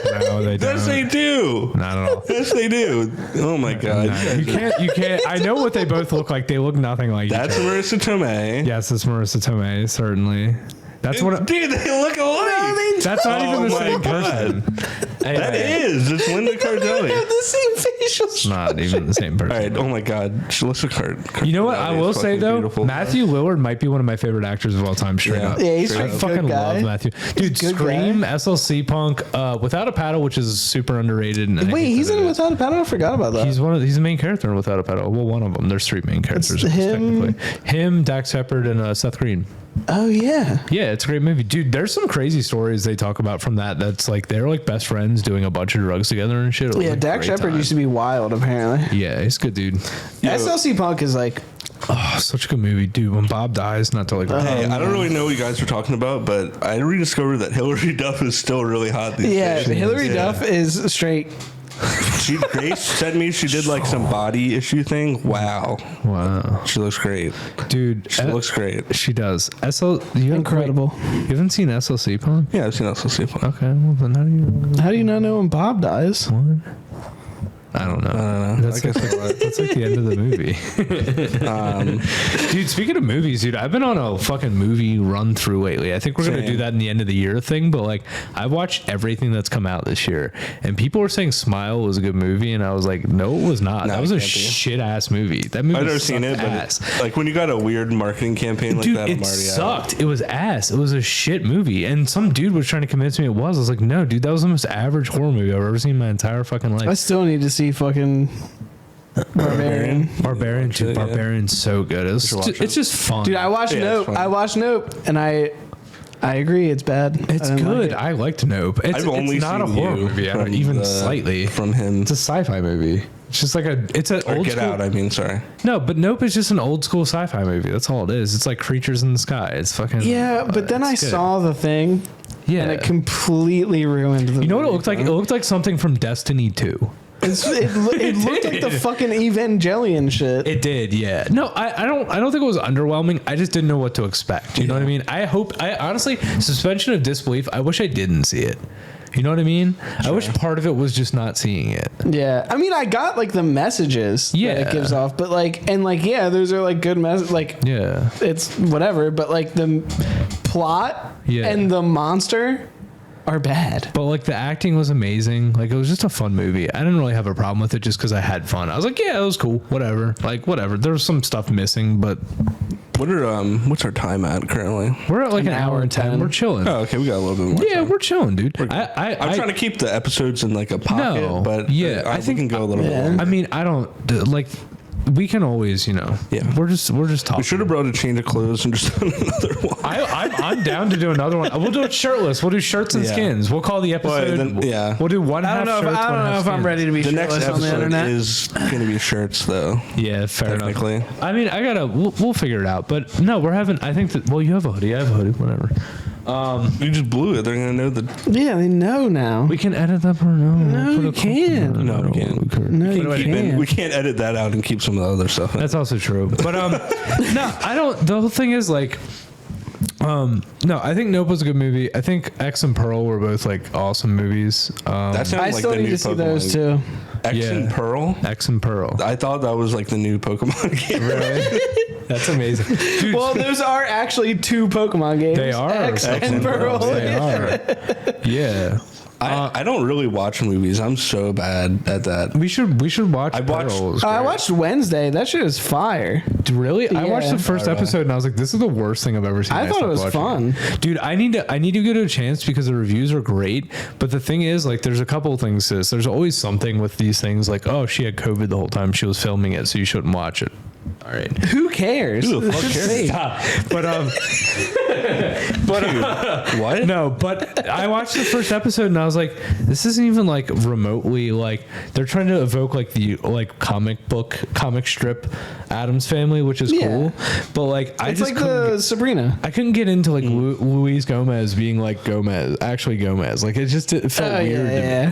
No, they don't. Yes, they do. Not at all. Yes, they do. Oh my god. No, you can't. I know what they both look like. They look nothing like That's each other. Marissa Tomei. Yes, it's Marissa Tomei, certainly. That's what. Dude, they look alike. That's not even the same person. Anyway. That is. It's Linda Cardinelli. They have the same facial It's not even the same person. All right. Oh my god. She looks like Cardinelli. You know what? I will say though, beautiful. Matthew Lillard might be one of my favorite actors of all time. Straight up. Yeah, he's I a good fucking guy. love Matthew. Dude, Good Scream, guy. SLC Punk, Without a Paddle, which is super underrated. And I Wait, hate he's that in it is. Without a Paddle? I forgot about that. He's the main character in Without a Paddle. Well, one of them. There's 3 main characters. him- Technically. Him, Dax Shepard, and Seth Green. Oh, yeah. Yeah, it's a great movie, dude. There's some crazy stories they talk about from that. That's like they're like best friends doing a bunch of drugs together and shit. It was, Yeah, like, a Dax great Shepard time. used to be wild, apparently. Yeah, he's a good dude. SLC Punk is like, Oh, such a good movie, dude. When Bob dies, not to like. Hey, I don't really know what you guys were talking about, but I rediscovered that Hillary Duff is still really hot these yeah, days. Hillary Duff is straight. Grace said me she did like some body issue thing. Wow. Wow, She looks great. dude. She looks great. She does. Incredible. You haven't seen SLC Punk? Yeah, I've seen SLC Punk. Okay, well then How do you not know when Bob dies? what? I don't know. I don't know. That's, I guess that's like the end of the movie. Dude, speaking of movies, dude, I've been on a fucking movie run through lately. I think we're going to Same. do that in the end of the year thing, but like I've watched everything that's come out this year and people were saying Smile was a good movie and I was like, no, it was not. No, that was it a can't be. shit ass movie. That movie I've never seen it, but ass. like when you got a weird marketing campaign like Dude, that, I'm it already out. sucked. It was ass. It was a shit movie. And some dude was trying to convince me it was. I was like, no, dude, that was the most average horror movie I've ever seen in my entire fucking life. I still need to see fucking Barbarian. Barbarian, dude. it, yeah. Barbarian's so good. It's just fun. Dude, I watched Yeah, it's Nope. fun. I watched Nope, and I agree, it's bad. It's I didn't like good. it. I liked Nope. It's only not a seen horror You movie, from even the- slightly. from him. It's a sci-fi movie. It's just like it's an Or old Get school. Out, I mean, sorry. No, but Nope is just an old school sci-fi movie. That's all it is. It's like creatures in the sky. It's fucking. Yeah, but then I it's good. saw the thing, Yeah. and it completely ruined the You know what it movie looked like? for It me. looked like something from Destiny 2. It looked like the fucking Evangelion shit. It did, yeah. No, I don't think it was underwhelming. I just didn't know what to expect. You know what I mean? I honestly, suspension of disbelief. I wish I didn't see it. You know what I mean? I wish part of it was just not seeing it. Yeah, I mean, I got like the messages Yeah. that it gives off, but like, and like, yeah, those are like good messages. Like, Yeah. it's whatever, but like the plot Yeah. and the monster are bad. But like the acting was amazing. Like it was just a fun movie. I didn't really have a problem with it just because I had fun. I was like, yeah, it was cool. Whatever. Like whatever. There was some stuff missing, but What's our time at currently? we're at like an hour hour and 10. 10. We're chilling. Oh, okay, we got a little bit more. Yeah, time. we're chilling, dude. I'm trying to keep the episodes in like a pocket, No, but yeah, I think we can go a little bit yeah. longer. I mean, I don't like. We can always, Yeah. We're just talking. We should have brought a change of clothes and just done another one. I'm down to do another one. We'll do it shirtless. We'll do shirts and Yeah. skins. We'll call the episode. then- yeah. We'll do one I half don't know. shirts. I one don't know half if I'm skins. ready to be The next shirtless on the episode internet. is going to be shirts, though. Yeah, fair Technically. enough. I mean, we'll figure it out. But no, we're having. I think that. Well, you have a hoodie. I have a hoodie. Whatever. You just blew it. They're going to know that. Yeah, they know now. We can edit that part out. No, you can't. No, we can't. No, you can't. We can't edit that out and keep some of the other stuff in. That's also true. But no, I don't. The whole thing is like. No, I think Nope was a good movie. I think X and Pearl were both like awesome movies. That sounds I like still the need new to see Pokemon. those too. X and Yeah. Pearl? X and Pearl. I thought that was like the new Pokemon game. Really? That's amazing. Dude, Well, those are actually 2 Pokemon games. they are. X and Pearl. They are. Yeah. I don't really watch movies. I'm so bad at that. We should watch. I watched- Pearl. It was I great. watched Wednesday. That shit is fire. Really? I watched Yeah. the first episode and I was like, "This is the worst thing I've ever seen." I thought it was stopped watching fun. dude. I need to give it a chance because the reviews are great. But the thing is, like, there's a couple of things. There's always something with these things, like, oh, she had COVID the whole time she was filming it, so you shouldn't watch it. All right. Who cares? Who the This fuck shit's cares? safe. But What? no, but I watched the first episode and I was like, this isn't even like remotely like they're trying to evoke like the like comic strip Addams Family, which is Yeah. cool. But like I It's just like couldn't the Sabrina. I couldn't get into like Luis Gomez being like Gomez. Like it felt Oh, weird. yeah, to me. yeah.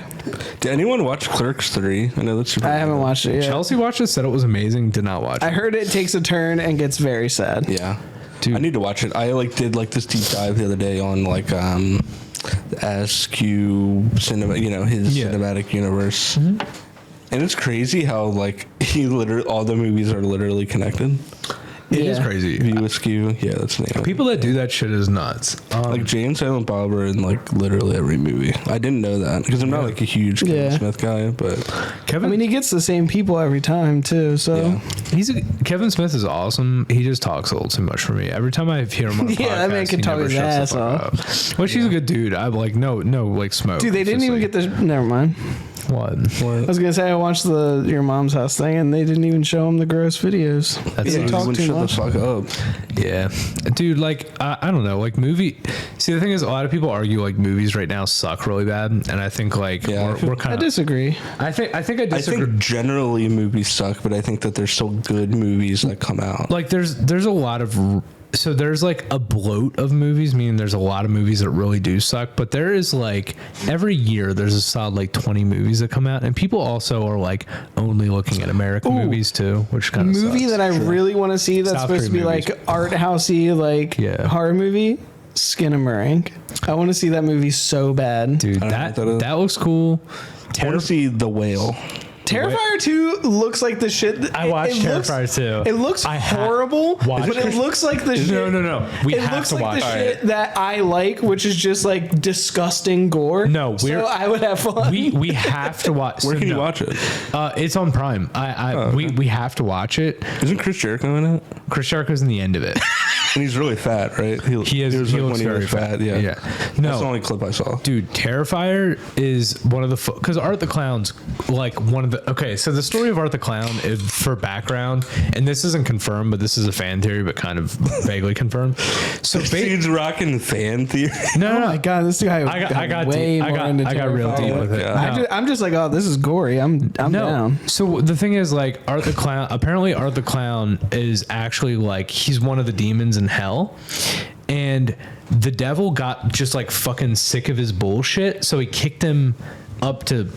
Did anyone watch Clerks 3? I know that's super. I haven't watched it yet. Chelsea watched it, said it was amazing. Did not watch I it. heard it takes a turn and gets very sad. Yeah. Dude. I need to watch it. I did this deep dive the other day on the SQ cinema, his cinematic universe. Mm-hmm. And it's crazy how he literally all the movies are literally connected. It is crazy. View Askew. Yeah, that's the name. People that do that shit is nuts. Jay and Silent Bob are in literally every movie. I didn't know that because I'm not a huge Kevin Smith guy, but he gets the same people every time too. So Kevin Smith is awesome. He just talks a little too much for me. Every time I hear him on a podcast, that man can talk his ass off. Which he's a good dude. I'm no smoke. Dude, they didn't even get the. Never mind. What? I was gonna say I watched the Your Mom's House thing and they didn't even show him the gross videos. They talk too much. Shut the fuck up. Yeah, dude. I don't know. movie. See, the thing is, a lot of people argue movies right now suck really bad, and I think we're kind of. I disagree. I think I disagree. I think generally movies suck, but I think that there's still good movies that come out. There's a lot of. So there's a bloat of movies, meaning there's a lot of movies that really do suck, but there is every year there's a solid 20 movies that come out, and people also are only looking at American movies too, which kind of movie sucks. that I really want to see that's supposed to be art housey horror movie. Skinamarink. I want to see that movie so bad, dude. That looks cool. I want to see The Whale. Terrifier 2 looks like the shit. I watched Terrifier 2. It looks horrible, but it looks like the shit. No. We have to watch it. It looks like the shit that I like, which is just disgusting gore. No, so I would have fun. We have to watch. Where can you watch it? It's on Prime. We have to watch it. Isn't Chris Jerkin in it? Chris Jerkin's in the end of it. And he's really fat, right? He looks very fat. Yeah. No, that's the only clip I saw. Dude, Terrifier is one of the because Art the Clown's one of the. Okay, so the story of Art the Clown is, for background, and this isn't confirmed, but this is a fan theory, but kind of vaguely confirmed. So dude's rocking fan theory. No. Oh my god, this guy. I got real deep with it. I'm just oh, this is gory. I'm down. So the thing is, Art the Clown. Apparently, Art the Clown is actually he's one of the demons in hell, and the devil got just fucking sick of his bullshit, so he kicked him up to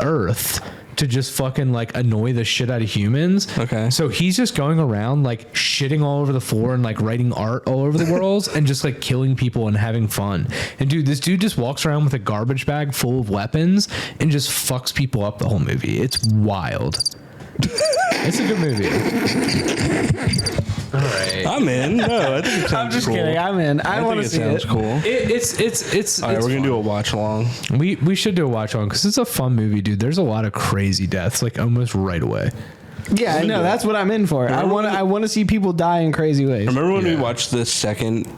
Earth to just fucking annoy the shit out of humans. Okay. So he's just going around shitting all over the floor and writing art all over the world and just killing people and having fun. And dude, this dude just walks around with a garbage bag full of weapons and just fucks people up the whole movie. It's wild. It's a good movie. All right. I'm in. No, I think it sounds I'm just cool. kidding. I'm in. I want to see it. Sounds cool. It's all right, we're gonna do a watch along. We should do a watch along because it's a fun movie, dude. There's a lot of crazy deaths almost right away. Yeah, I know. That's what I'm in for. I want to see people die in crazy ways. Remember when we watched the second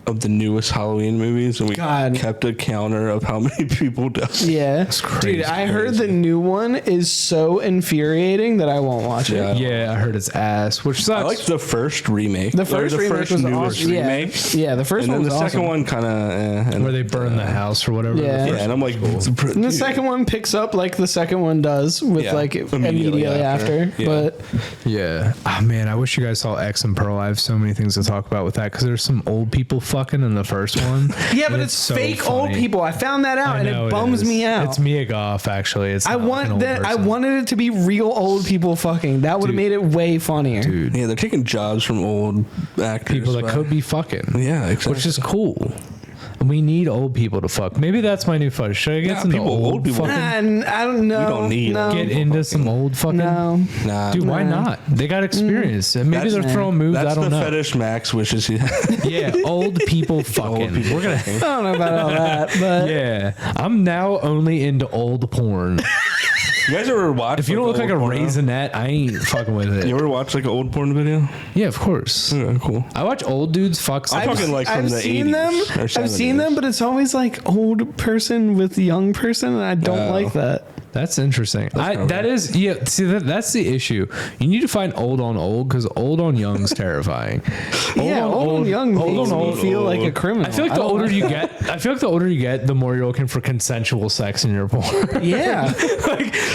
of the newest Halloween movies and we kept a counter of how many people died? Yeah, it's crazy. Dude, I heard the new one is so infuriating that I won't watch it. Yeah, I heard it's ass, which sucks. I like the first remake. The first remake was awesome. Remake. Yeah, the first one was awesome. And then the second one kind of where they burn the house or whatever. Yeah, and I'm and the second one picks up like the second one does with immediately after. Yeah. But yeah, oh man, I wish you guys saw X and Pearl. I have so many things to talk about with that because there's some old people fucking in the first one. Yeah, but it's so fake funny. Old people. I found that out, and it bums me out. It's Mia Goth, actually. It's I wanted it to be real old people fucking. That would have made it way funnier. Dude. Yeah, they're taking jobs from old actors. People that could be fucking. Yeah, exactly. Which is cool. We need old people to fuck. Maybe that's my new fudge. Should I get some old people? Fucking? I don't know. We don't need get into some old fucking. No, dude, why not? They got experience. Maybe they're throwing moves. I don't know. That's the fetish Max wishes he had. Yeah, old people fucking. Old people We're gonna. I don't know about all that, but yeah, I'm now only into old porn. You guys ever watch? If you don't look like a raisinette, I ain't fucking with it. You ever watch an old porn video? Yeah, of course. Yeah, cool. I watch old dudes fuck. I'm talking from I've the seen 80s. them. I've seen them, but it's always old person with young person, and I don't like that. That's interesting. That's the issue. You need to find old on old because old on young's terrifying. Old on young makes me feel like a criminal. I feel like the older you get, the more you're looking for consensual sex in your porn. Yeah,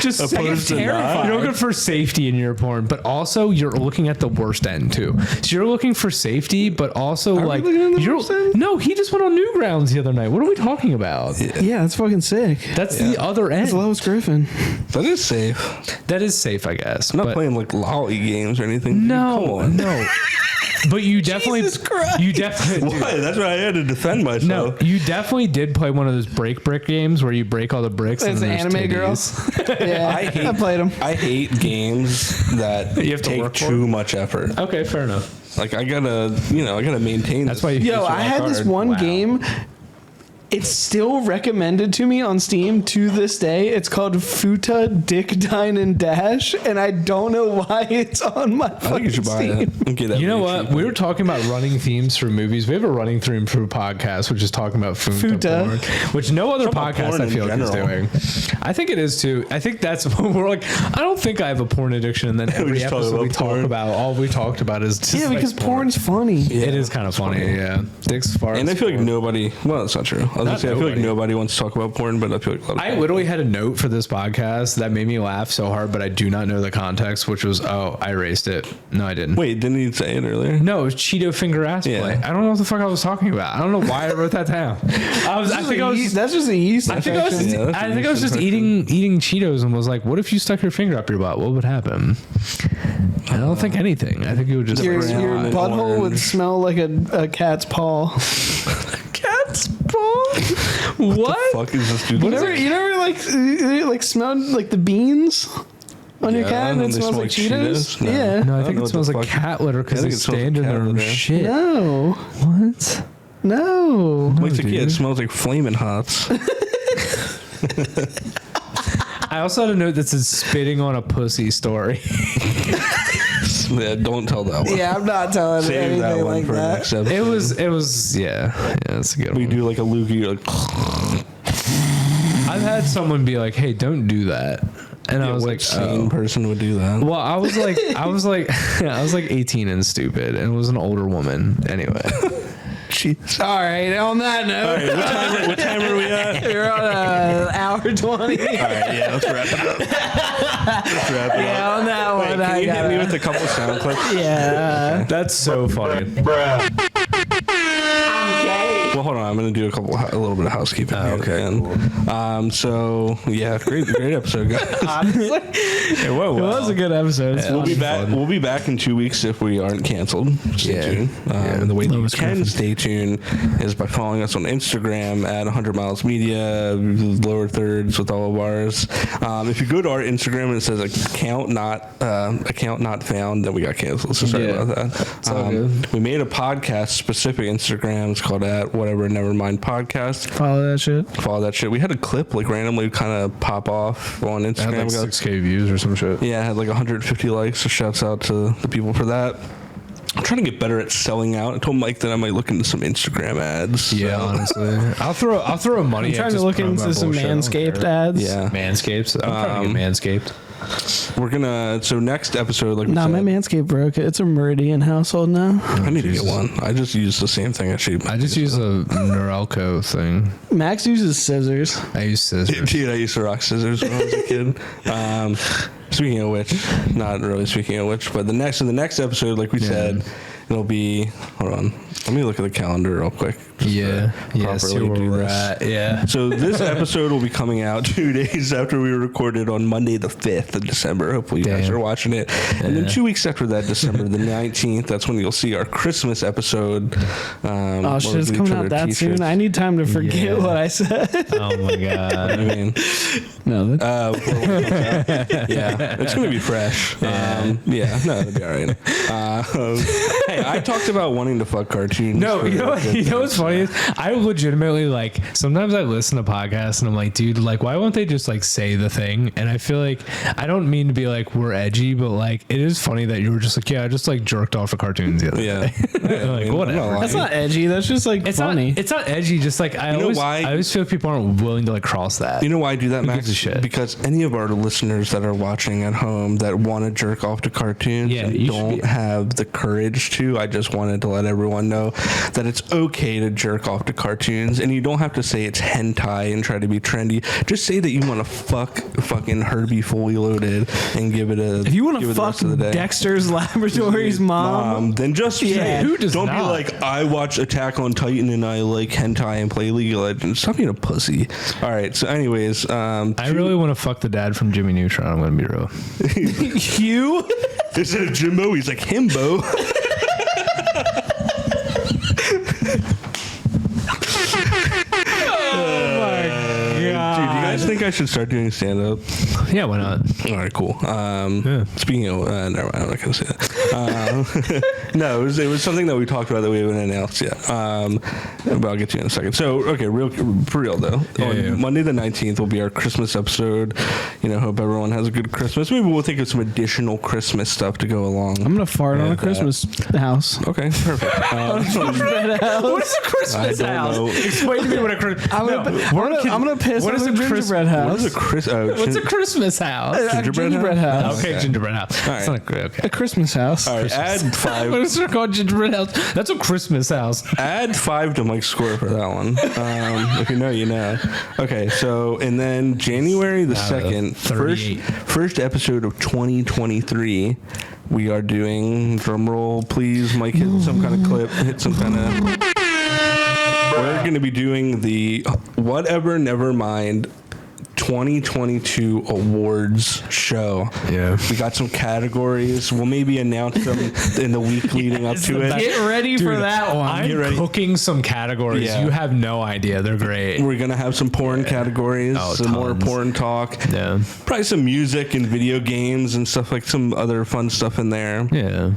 just terrifying. You're looking for safety in your porn, but also you're looking at the worst end too. So you're looking for safety, but also no. He just went on Newgrounds the other night. What are we talking about? Yeah, that's fucking sick. That's the other end. That's Lois Griffin. sniffing. That is safe. That is safe, I guess. I'm not playing like lolly games or anything. No. But you definitely, Jesus Christ. Why? That's why I had to defend myself. No, you definitely did play one of those break brick games where you break all the bricks. It's and anime titties. girls. Yeah, I played them. I hate games that You have to take work for too much effort. Okay, fair enough. Like I gotta maintain. That's why you. Yo, I had this one game. It's still recommended to me on Steam to this day. It's called Futa Dick Dine and Dash, and I don't know why it's on my I think you fucking should buy Steam. it. And get that You know really what? cheap. We were talking about running themes for movies. We have a running theme for podcast, which is talking about Futa porn, which no other Talk about podcast porn I in feel like is general. doing. I think it is too. I think that's what we're like. I don't think I have a porn addiction. And then every just talk episode we about talk porn. about, all we talked about is just Yeah, because like porn's funny. It is kind of funny. Yeah, Dick's far. And I feel like nobody. Well, that's not true. I was gonna say I feel like nobody. nobody wants to talk about porn, but I feel like a lot of I people literally do. had a note for this podcast that made me laugh so hard, but I do not know the context, which was, I erased it. No, I didn't. Wait, didn't you say it earlier? No, it was Cheeto finger ass Yeah. play. I don't know what the fuck I was talking about. I don't know why I wrote that down. That's just a yeast I think I was infection. just, Yeah, that's I a think I was yeast just eating Cheetos and was like, what if you stuck your finger up your butt? What would happen? I don't think anything. I think it would just Your brown and butthole would orange. smell like a cat's paw. Cat's paw? What? Fuck is this dude? You never like smelled like the beans on your Yeah, cat and and it they smells smell like like Cheetos? Cheetos? No. Yeah. No, I don't think know it what smells the like fuck- cat litter I because think they it smells stand in like their cat own litter. shit. No. What? No. Like the kid dude. smells like Flamin' Hots. I also had a note that says spitting on a pussy story. Yeah, don't tell that one. Yeah, I'm not telling Save that anything one like for that. next episode. It was, yeah, it's a good We one. do like a loogie, like. I've had someone be like, hey, don't do that. And I was what like, sane person would do that? Well, I was like 18 and stupid, and it was an older woman. Anyway, Jeez. All right, on that note, All right, what time are we at? we're on hour 20. All right, yeah, let's wrap it up. Let's wrap it Yeah, up. on that Wait, one, can I you hit got me with a couple sound clips? Yeah. that's so funny. Well, hold on. I'm going to do a little bit of housekeeping. Okay. So yeah, great episode, guys. Honestly, It was a good episode. Yeah. We'll be back. We'll be back in 2 weeks if we aren't canceled. Stay tuned. And the way that you can stay tuned is by following us on Instagram at 100 Miles Media, lower thirds with all of ours. If you go to our Instagram and it says account not found, then we got canceled. So sorry about that. all good. We made a podcast specific Instagram. It's called at whatever Nevermind podcast. Follow that shit. Follow that shit. We had a clip like randomly kind of pop off on It had Instagram. like 6K views or some shit. Yeah, it had like 150 likes. So shouts out to the people for that. I'm trying to get better at selling out. I told Mike that I might look into some Instagram ads. Yeah, so. honestly, I'll throw money. I'm at trying to just look promo into some bullshit. I don't Manscaped care. ads. Yeah. Manscaped. I'm trying to get Manscaped. We're gonna, so next episode, like we Nah, said, my Manscaped broke. It's a Meridian household now. I need to get one. I just use the same thing actually. I just use a Norelco thing. Max uses scissors. I use scissors. Dude, I used to rock scissors when I was a kid. Speaking of which, not really speaking of which, but the next episode, like we said, it'll be, hold on, let me look at the calendar real quick. Yeah, yeah. See properly where do we're this. at. Yeah. So this episode will be coming out 2 days after we recorded on Monday the 5th of December. Hopefully you guys Damn. are watching it. And then 2 weeks after that, December the 19th, that's when you'll see our Christmas episode. Oh shit, it's coming out that soon. I need time to forget Yeah. what I said. Oh my god. I mean, No, yeah, it's going to be fresh. No, it'll be all right. Hey, I talked about wanting to fuck cartoons. No, for you know, the- you know what's funny is I legitimately like sometimes I listen to podcasts and I'm like, dude, like why won't they just like say the thing? And I feel like I don't mean to be like we're edgy, but like it is funny that you were just like, yeah, I just like jerked off to cartoons the other day. Yeah. Like, whatever. that's not edgy. That's just like It's funny. not. It's not edgy. Just like I You know always. why? I always feel like people aren't willing to like cross that. You know why I do that, Who Max? gives a shit? Because any of our listeners that are watching at home that want to jerk off to cartoons Yeah, and you should don't be- have the courage to, I just wanted to let everyone know that it's okay to jerk off to cartoons, and you don't have to say it's hentai and try to be trendy. Just say that you want to fuck fucking Herbie Fully Loaded and give it a. If you want to fuck Dexter's Laboratories mom, then just say who does don't not? be like, I watch Attack on Titan and I like hentai and play League of Legends. Stop being a pussy. All right. So, anyways, I really want to fuck the dad from Jimmy Neutron. I'm gonna be real. you. Instead of Jimbo, he's like himbo. Dude, you guys think I should start doing stand-up? Yeah, why not? All right, cool. Speaking of, never mind, I'm not going to say that. No, it was something that we talked about that we haven't announced yet. But I'll get to you in a second. So, okay, for real though. Monday the 19th will be our Christmas episode. Hope everyone has a good Christmas. Maybe we'll think of some additional Christmas stuff to go along. I'm gonna fart on a Christmas house. Okay, perfect. What is a Christmas house? Know. Explain to me what a Christmas. I'm gonna piss on a gingerbread house. What is What's a Christmas house? Gingerbread house. Okay, gingerbread house. All right. A Christmas house. All right, add 5. What is it called? Gingerbread house. That's a Christmas house. Add 5 to Mike's score for that one. If you know, you know. Okay, so and then January the 2nd, first episode of 2023. We are doing, drum roll, please, Mike, hit some kind of clip, we're going to be doing the Whatever Nevermind 2022 awards show. Yeah. We got some categories. We'll maybe announce them in the week leading up to it. Get ready for that one. I'm cooking some categories. Yeah. You have no idea. They're great. We're going to have some porn categories, some more porn talk. Yeah. Probably some music and video games and stuff, like some other fun stuff in there. Yeah.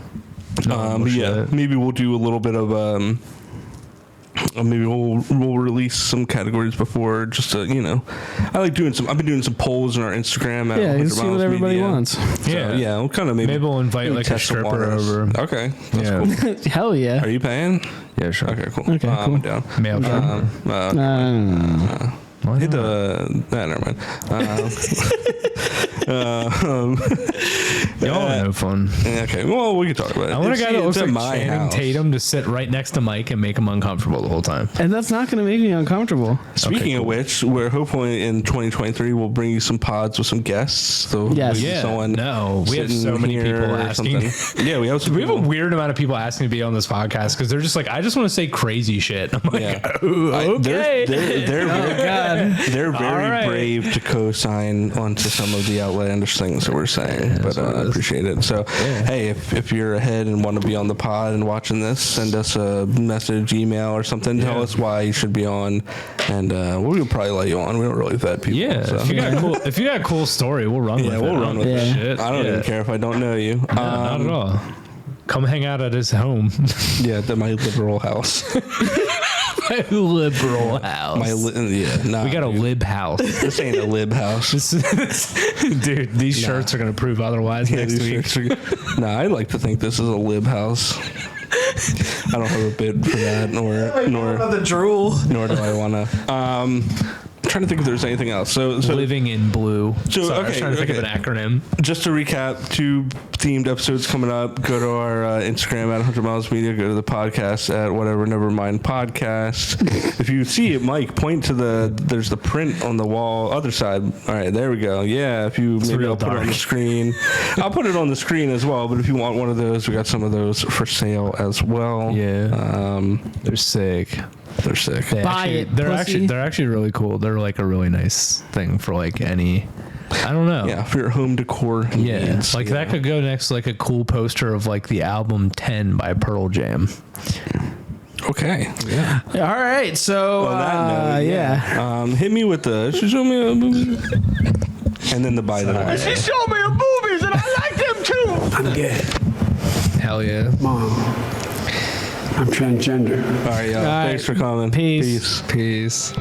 Maybe we'll do a little bit of maybe we'll release some categories before, just to, I like doing I've been doing some polls on our Instagram. Yeah, you see what everybody wants. Yeah. So, we'll kind of maybe we'll invite like a stripper over. Okay. That's cool. Hell yeah. Are you paying? Yeah, sure. Okay, cool. Okay, cool. I'm down. Mail Hit the... never mind. Y'all are no fun. Okay, well, we can talk about it. I want a guy that looks like my Channing house. Tatum to sit right next to Mike and make him uncomfortable the whole time. And that's not going to make me uncomfortable. Speaking of which, we're hopefully in 2023 we'll bring you some pods with some guests. So yes. Yeah. Someone We have so many people asking. Yeah, we have some. We have a weird amount of people asking to be on this podcast because they're just like, I just want to say crazy shit. I'm like, okay. They're very brave to co-sign onto some of the outlandish things that we're saying, but I appreciate it. So, hey, if you're ahead and want to be on the pod and watching this, send us a message, email, or something. Tell us why you should be on, and we'll probably let you on. We don't really vet people. Yeah, so. if you got a cool story, we'll run with it. We'll run with that it. Shit. I don't even care if I don't know you. Not at all. Come hang out at his home. Yeah, at my liberal house. My liberal house. We got a lib house. This ain't a lib house. Dude, these shirts are going to prove otherwise next week. I like to think this is a lib house. I don't have a bid for that, nor the drool. Nor do I want to. Trying to think if there's anything else. So Living in Blue. So I was trying to think of an acronym. Just to recap, 2 themed episodes coming up. Go to our Instagram at 100 Miles Media. Go to the podcast at Whatever Nevermind Podcast. If you see it, Mike, point to there's the print on the wall, other side. All right, there we go. Yeah, if you maybe I'll put it on the screen. I'll put it on the screen as well. But if you want one of those, we got some of those for sale as well. Yeah, they're sick. They're sick. They're actually really cool. They're like a really nice thing for like any. I don't know. Yeah, for your home decor needs. Like that could go next to like a cool poster of like the album 10 by Pearl Jam. Okay. Yeah. All right. So hit me with the. She showed me a movie. And then the bite of the She showed me a movies and I like them too. I'm gay. Hell yeah. Mom, I'm transgender. All right, y'all. Thanks for coming. Peace. Peace.